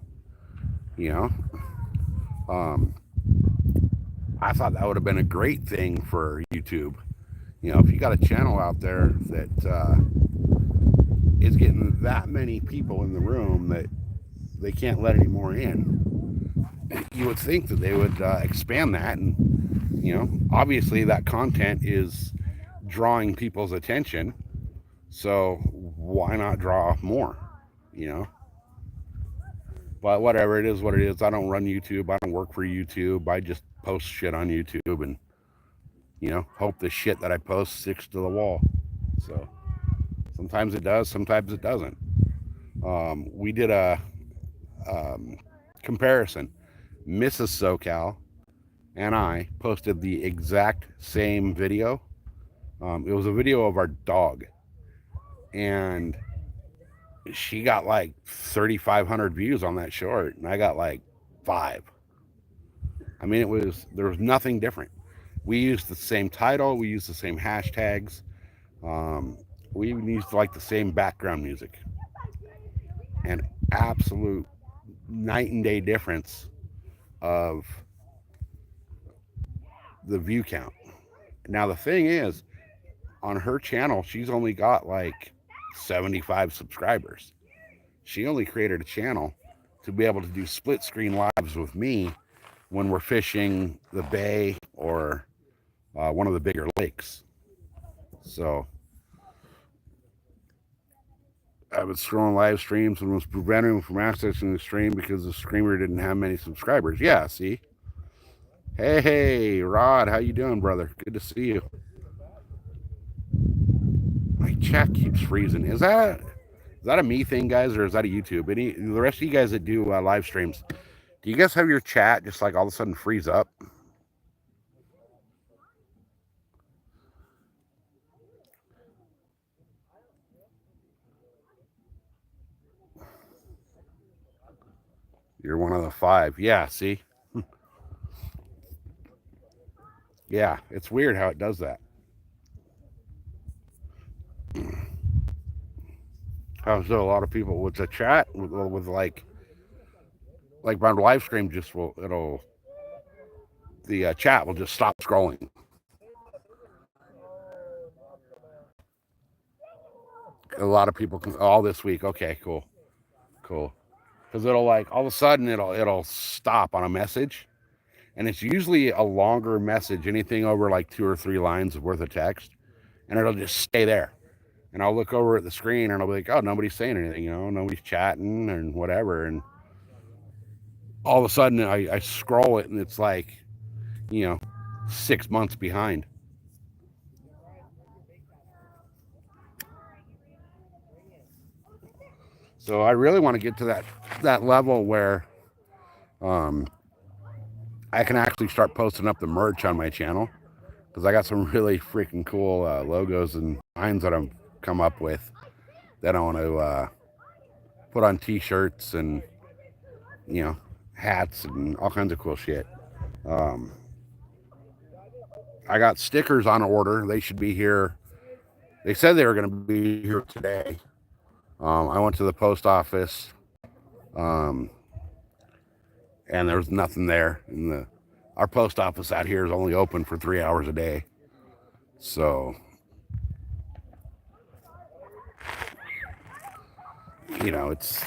I thought that would have been a great thing for YouTube. If you got a channel out there that is getting that many people in the room that they can't let any more in, you would think that they would expand that. And obviously that content is drawing people's attention, so why not draw more? But whatever, it is what it is. I don't run YouTube. I don't work for YouTube. I just post shit on YouTube and hope the shit that I post sticks to the wall. So sometimes it does, sometimes it doesn't. We did a comparison. Mrs. SoCal and I posted the exact same video. It was a video of our dog, and she got like 3,500 views on that short, and I got like 5. I mean, there was nothing different. We used the same title, we used the same hashtags, we even used like the same background music. An absolute night and day difference of the view count. Now the thing is, on her channel, she's only got like 75 subscribers. She only created a channel to be able to do split screen lives with me when we're fishing the bay or one of the bigger lakes. So I was scrolling live streams and was preventing him from accessing the stream because the streamer didn't have many subscribers. Yeah, see? Hey, Rod, how you doing, brother? Good to see you. My chat keeps freezing. Is that a me thing, guys, or is that a YouTube? The rest of you guys that do live streams, do you guys have your chat just like all of a sudden freeze up? You're one of the 5. Yeah, see? Yeah, it's weird how it does that. How so? A lot of people with the chat with like my live stream just the chat will just stop scrolling. A lot of people can all this week. Okay, cool. Because it'll like all of a sudden it'll stop on a message, and it's usually a longer message, anything over like 2 or 3 lines worth of text, and it'll just stay there. And I'll look over at the screen and I'll be like, oh, nobody's saying anything, nobody's chatting and whatever. And all of a sudden I scroll it and it's like, 6 months behind. So I really want to get to that level where I can actually start posting up the merch on my channel, because I got some really freaking cool logos and designs that I've come up with that I want to put on t-shirts and hats and all kinds of cool shit. I got stickers on order. They should be here They said they were going to be here today. I went to the post office, and there was nothing there. And our post office out here is only open for 3 hours a day. So, it's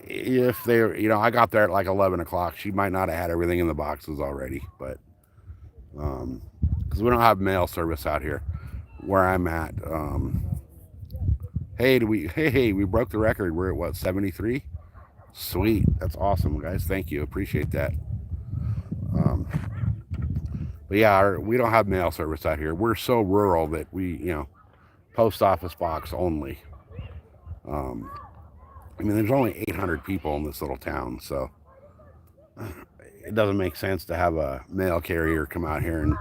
if they, I got there at like 11 o'clock. She might not have had everything in the boxes already, but because we don't have mail service out here where I'm at. Hey, we broke the record. We're at what, 73? Sweet. That's awesome, guys. Thank you. Appreciate that. But yeah, we don't have mail service out here. We're so rural that we, post office box only. There's only 800 people in this little town, so it doesn't make sense to have a mail carrier come out here and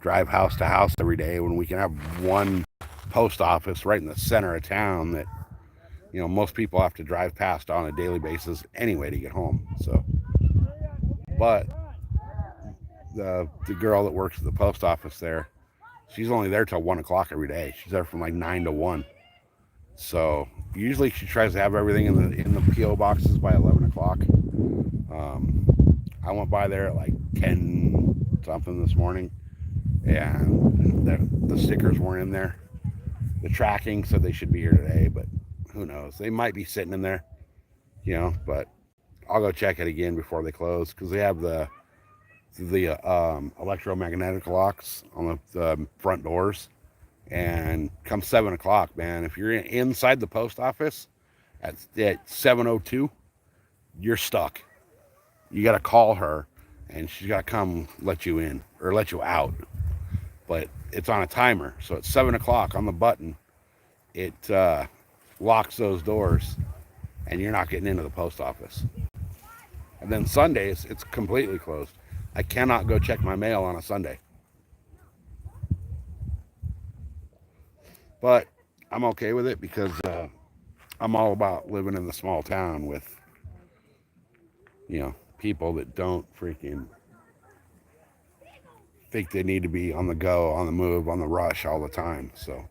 drive house to house every day when we can have one post office right in the center of town that, most people have to drive past on a daily basis anyway to get home. So, but the girl that works at the post office there, she's only there till 1 o'clock every day. She's there from like 9 to 1. So usually she tries to have everything in the PO boxes by 11 o'clock. I went by there at like 10 something this morning, and the stickers weren't in there. The tracking said they should be here today, but who knows? They might be sitting in there, but I'll go check it again before they close, because they have the electromagnetic locks on the front doors. And come 7 o'clock, man, if you're inside the post office at 7:02, you're stuck. You got to call her, and she's got to come let you in or let you out. But it's on a timer, so at 7 o'clock on the button, it locks those doors, and you're not getting into the post office. And then Sundays, it's completely closed. I cannot go check my mail on a Sunday. But I'm okay with it, because I'm all about living in the small town with, people that don't freaking think they need to be on the go, on the move, on the rush all the time. So,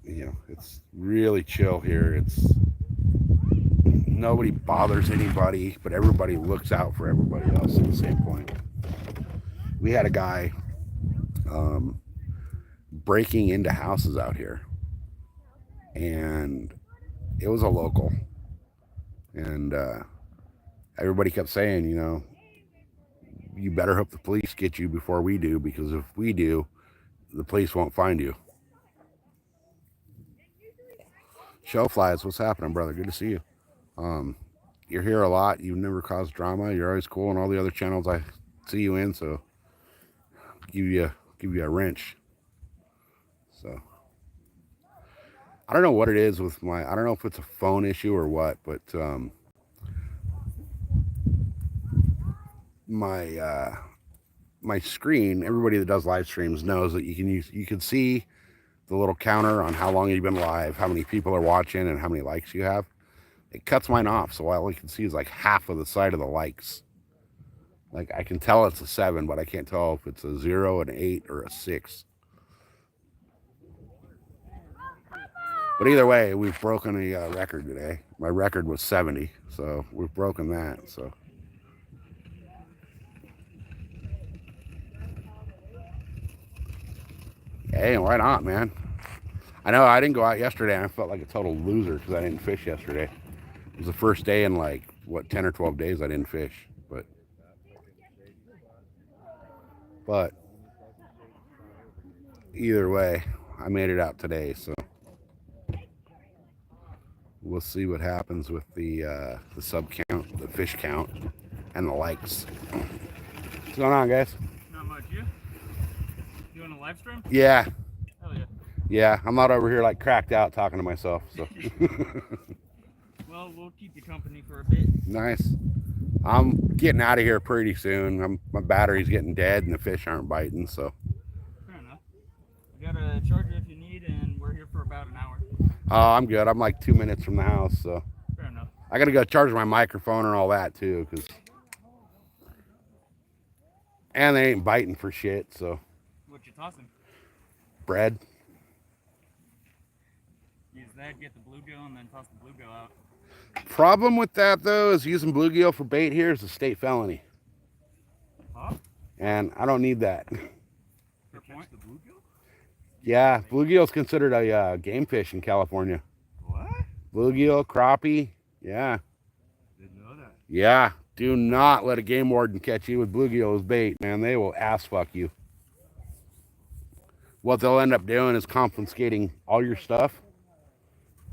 it's really chill here. It's nobody bothers anybody, but everybody looks out for everybody else at the same point. We had a guy breaking into houses out here, and it was a local, and everybody kept saying, you better hope the police get you before we do, because if we do, the police won't find you. Show flies, what's happening, brother? Good to see you. You're here a lot. You've never caused drama. You're always cool on all the other channels I see you in, so give you a wrench. So I don't know what it is with I don't know if it's a phone issue or what, but my screen, everybody that does live streams knows that you can see the little counter on how long you've been live, how many people are watching, and how many likes you have. It cuts mine off, so all you can see is like half of the side of the likes. Like, I can tell it's a 7, but I can't tell if it's a 0, an 8, or a 6. But either way, we've broken a record today. My record was 70, so we've broken that. So hey, why not, man? I know I didn't go out yesterday, and I felt like a total loser because I didn't fish yesterday. It was the first day in like, 10 or 12 days I didn't fish. But either way, I made it out today, so we'll see what happens with the sub count, the fish count, and the likes. What's going on, guys? Not much. You doing a live stream? Yeah. Hell yeah. Yeah, I'm not over here like cracked out talking to myself. So. Well, we'll keep you company for a bit. Nice. I'm getting out of here pretty soon. My battery's getting dead and the fish aren't biting, so. Fair enough. I got a charger if you need, and we're here for about an hour. Oh, I'm good. I'm like 2 minutes from the house, so. Fair enough. I gotta go charge my microphone and all that too, and they ain't biting for shit, so. What you tossing? bread. Use that, get the bluegill, and then toss the bluegill out. Problem with that though is using bluegill for bait here is a state felony, Huh? and I don't need that. Fair point. The bluegill? Yeah, bluegill is considered a game fish in California. What? Bluegill, crappie, yeah. Didn't know that. Yeah, do not let a game warden catch you with bluegill as bait, man. They will ass fuck you. What they'll end up doing is confiscating all your stuff.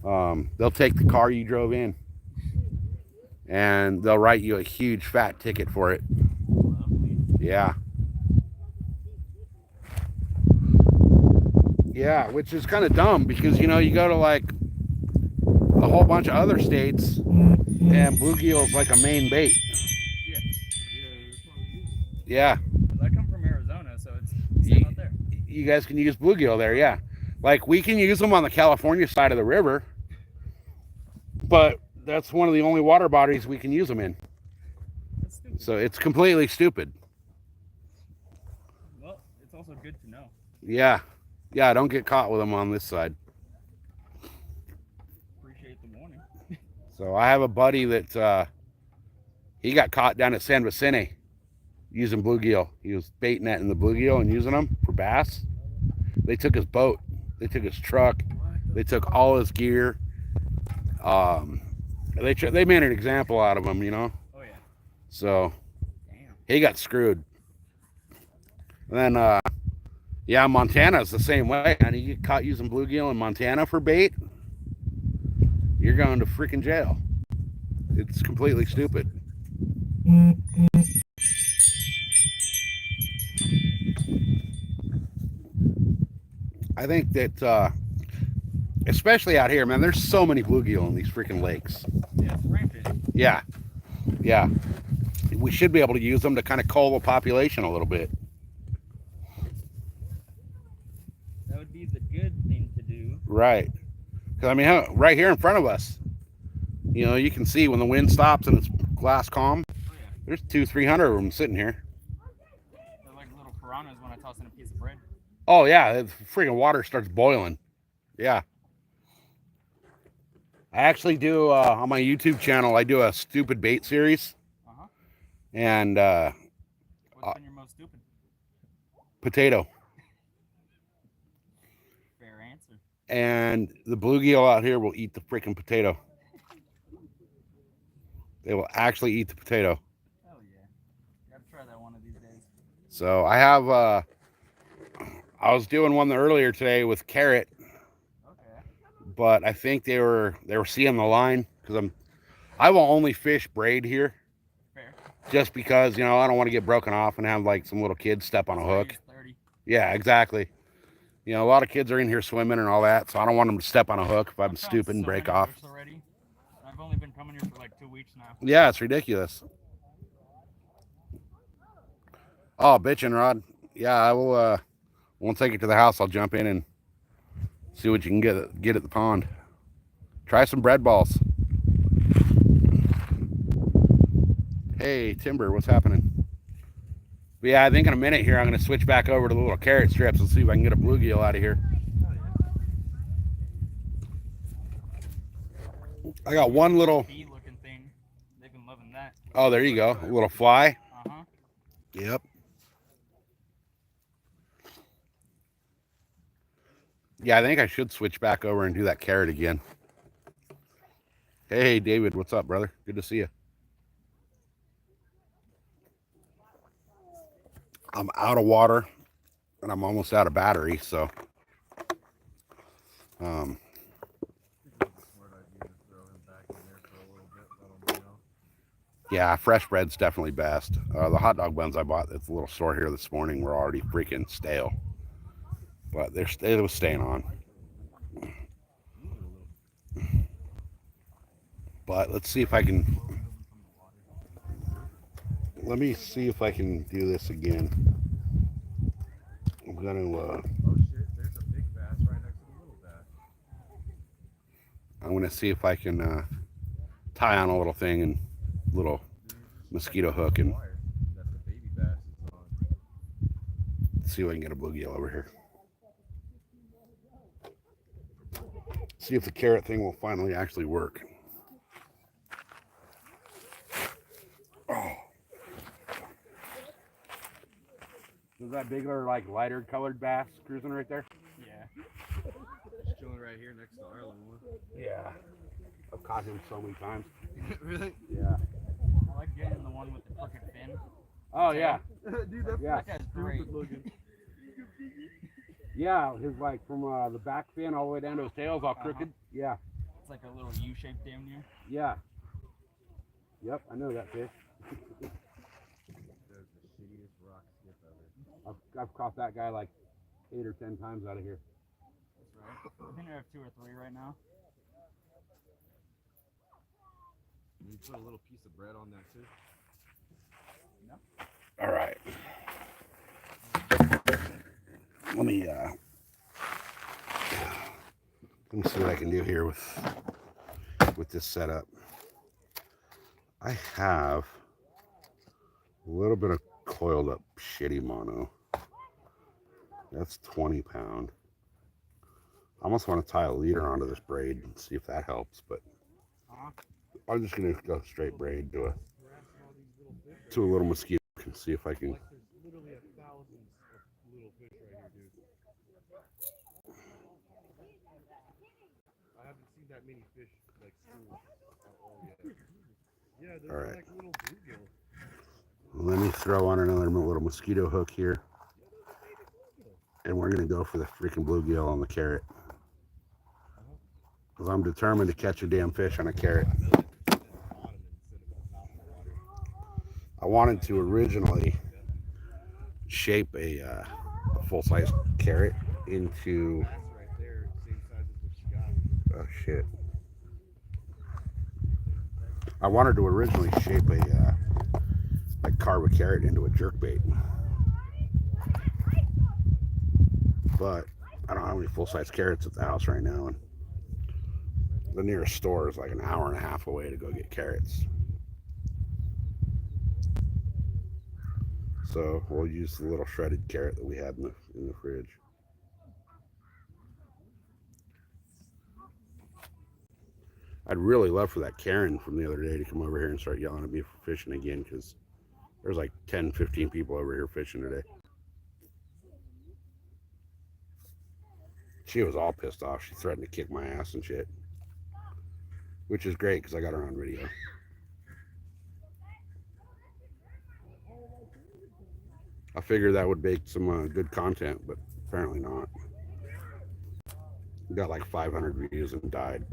They'll take the car you drove in, and they'll write you a huge fat ticket for it. Yeah. Yeah, which is kind of dumb because, you know, you go to like a whole bunch of other states and bluegill is like a main bait. Yeah. Yeah. I come from Arizona, so it's same out there. You guys can use bluegill there, yeah. Like we can use them on the California side of the river, but that's one of the only water bodies we can use them in. That's stupid. So it's completely stupid. Well, it's also good to know. Yeah. Yeah, don't get caught with them on this side. Appreciate the warning. So I have a buddy that he got caught down at San Vicente using bluegill. He was bait netting the bluegill and using them for bass. They took his boat. They took his truck. They took all his gear. They made an example out of him, you know. Oh yeah. So Damn. he got screwed. And then yeah, Montana's the same way. And you get caught using bluegill in Montana for bait, you're going to freaking jail. It's completely stupid. I think that, especially out here, man, there's so many bluegill in these freaking lakes. Yeah, it's rampant. Yeah. Yeah. We should be able to use them to kind of cull the population a little bit. That would be the good thing to do. Right. Because, I mean, right here in front of us, you know, you can see when the wind stops and it's glass calm, Oh yeah. there's 200-300 of them sitting here. They're like little piranhas when I toss in a piece of bread. Oh, yeah, the freaking water starts boiling. Yeah. I actually do, on my YouTube channel, I do a stupid bait series. Uh-huh. And What's been your most stupid? potato. Fair answer. And the bluegill out here will eat the freaking potato. They will actually eat the potato. Hell yeah. Gotta try that one of these days. So I have, I was doing one earlier today with carrot, Okay. but I think they were seeing the line because I will only fish braid here. Fair. Just because, you know, I don't want to get broken off and have like some little kids step on a hook. 30. Yeah, exactly. You know, a lot of kids are in here swimming and all that, so I don't want them to step on a hook if I'm I've caught stupid and so break many off. fish already. I've only been coming here for like 2 weeks now. Yeah, it's ridiculous. Oh, bitching rod. Yeah, I will. Once I get to the house, I'll jump in and see what you can get at the pond. Try some bread balls. Hey, Timber, what's happening? But yeah, I think in a minute here, I'm going to switch back over to the little carrot strips and see if I can get a bluegill out of here. Hell yeah. I got one little... Bee-looking thing. They've been loving that. Oh, there you go. A little fly. Uh-huh. Yep. Yeah, I think I should switch back over and do that carrot again. Hey, David, what's up, brother? Good to see you. I'm out of water, and I'm almost out of battery, so... Yeah, fresh bread's definitely best. The hot dog buns I bought at the little store here this morning were already freaking stale. But they were staying on. But let's see if I can... Let me see if I can do this again. I'm gonna... Oh shit, there's a big bass right next to the little bass. I'm gonna see if I can tie on a little thing and little mosquito hook and That the baby bass is on. see if I can get a bluegill over here. See if the carrot thing will finally actually work. Oh. Is that bigger, like lighter colored bass cruising right there? Yeah. Just chilling right here next to Arlen one. Yeah. I've caught him so many times. Really? Yeah. I like getting the one with the crooked fin. Oh yeah. Dude, that's Yeah. That guy's great. stupid looking. Yeah, his like from the back fin all the way down to his tail's all crooked. Yeah. It's like a little U-shaped damn near. Yeah. Yep, I know that fish. That's the shittiest rock skip ever. I've caught that guy like 8 or 10 times out of here. That's right. I think I have 2 or 3 right now. You put a little piece of bread on that too. All right. Let me see what I can do here with this setup. I have a little bit of coiled up shitty mono. That's 20 pound. I almost want to tie a leader onto this braid and see if that helps, but I'm just gonna go straight braid to a little mosquito and see if I can. Like there's literally thousands of little fish right here, dude. I haven't seen that many fish like school at all yet. Yeah, there's All right. like little bluegill. Let me throw on another little mosquito hook here, and we're gonna go for the freaking bluegill on the carrot, because I'm determined to catch a damn fish on a carrot. I wanted to originally shape a full-size carrot into. That's right there, same size as what you got. Oh shit! I wanted to originally shape carve a carrot into a jerkbait, but I don't have any full-size carrots at the house right now, and the nearest store is like an hour and a half away to go get carrots. So we'll use the little shredded carrot that we had in the fridge. I'd really love for that Karen from the other day to come over here and start yelling at me for fishing again, because there's like 10, 15 people over here fishing today. She was all pissed off. She threatened to kick my ass and shit, which is great because I got her on video. I figured that would make some good content, but apparently not. We got like 500 views and died.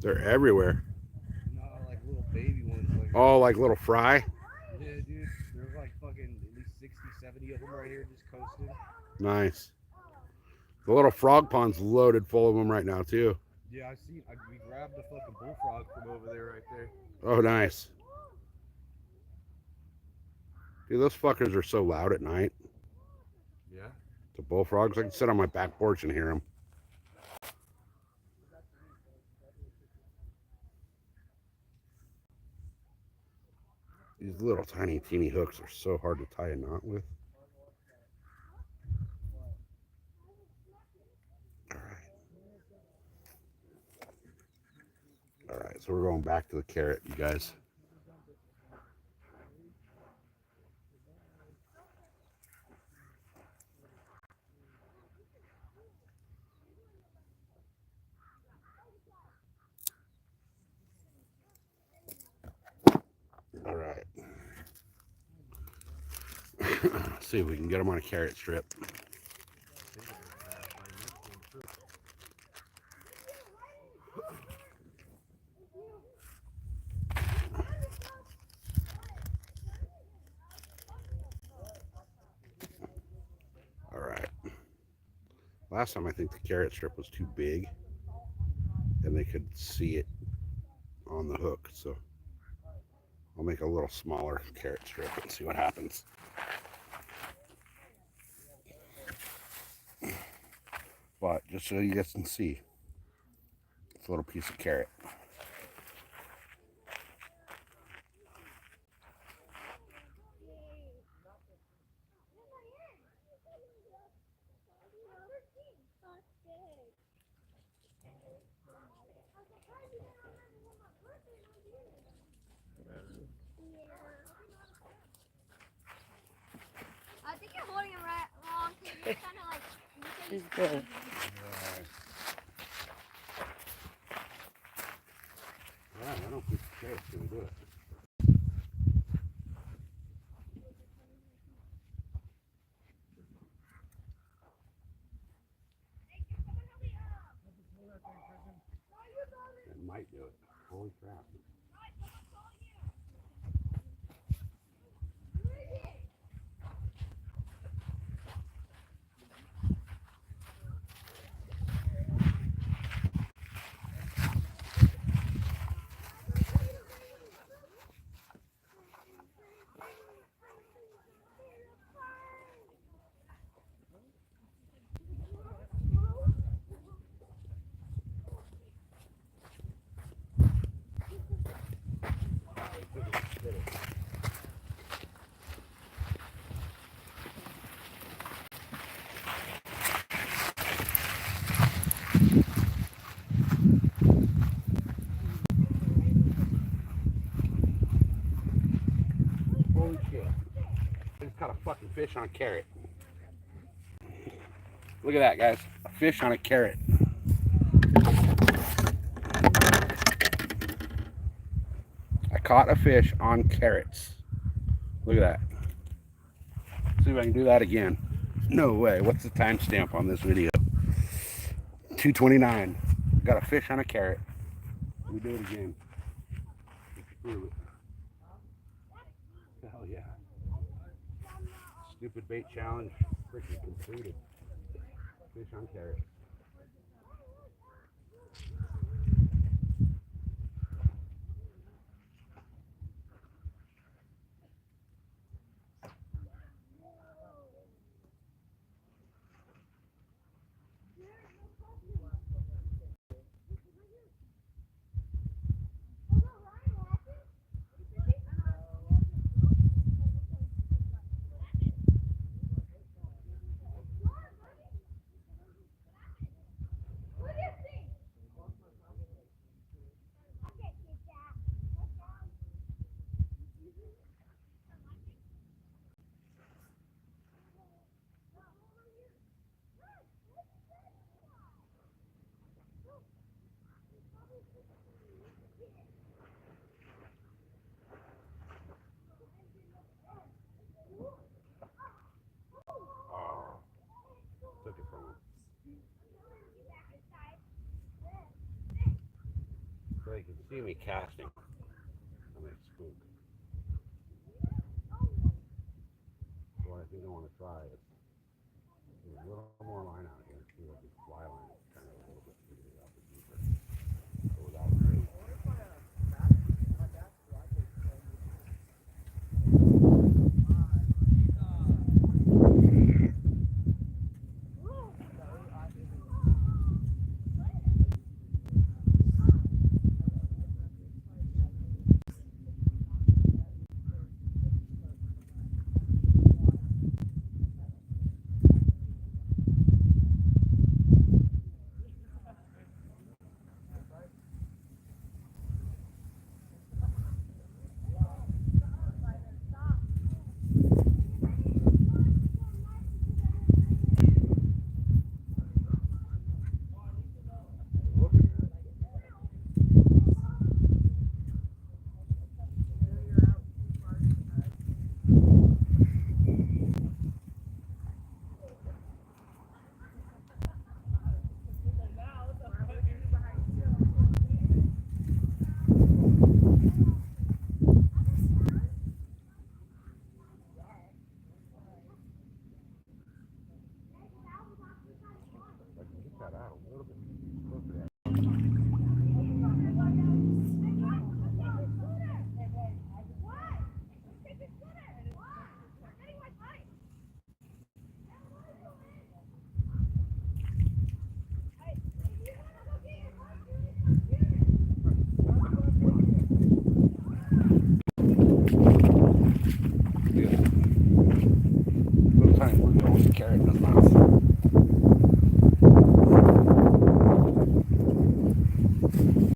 They're everywhere. No, like little baby ones. Like, Oh, like little fry? yeah, dude. There's like fucking at least 60, 70 of them right here just coasting. Nice. The little frog pond's loaded full of them right now, too. Yeah, we grabbed the fucking bullfrog from over there right there. Oh, nice. Dude, those fuckers are so loud at night. Yeah. The bullfrogs. I can sit on my back porch and hear them. These little tiny teeny hooks are so hard to tie a knot with. All right, so we're going back to the carrot, you guys. All right. Let's see if we can get them on a carrot strip. All right. Last time I think the carrot strip was too big and they could see it on the hook, so I'll make a little smaller carrot strip and see what happens. But just so you guys can see, it's a little piece of carrot. She's good. Yeah, I don't think it's gonna do it. It might do it. Holy crap. Holy shit. I just caught a fucking fish on a carrot. Look at that, guys. A fish on a carrot. I caught a fish on carrots. Look at that. See if I can do that again. No way. What's the timestamp on this video? 2:29. Got a fish on a carrot. Let me do it again. Prove it. Hell yeah. Stupid bait challenge freaking completed. Fish on carrot. Oh, took it from him. So you can see me casting on that spook. So what I think I want to try is a little more line out here and see what this fly line is.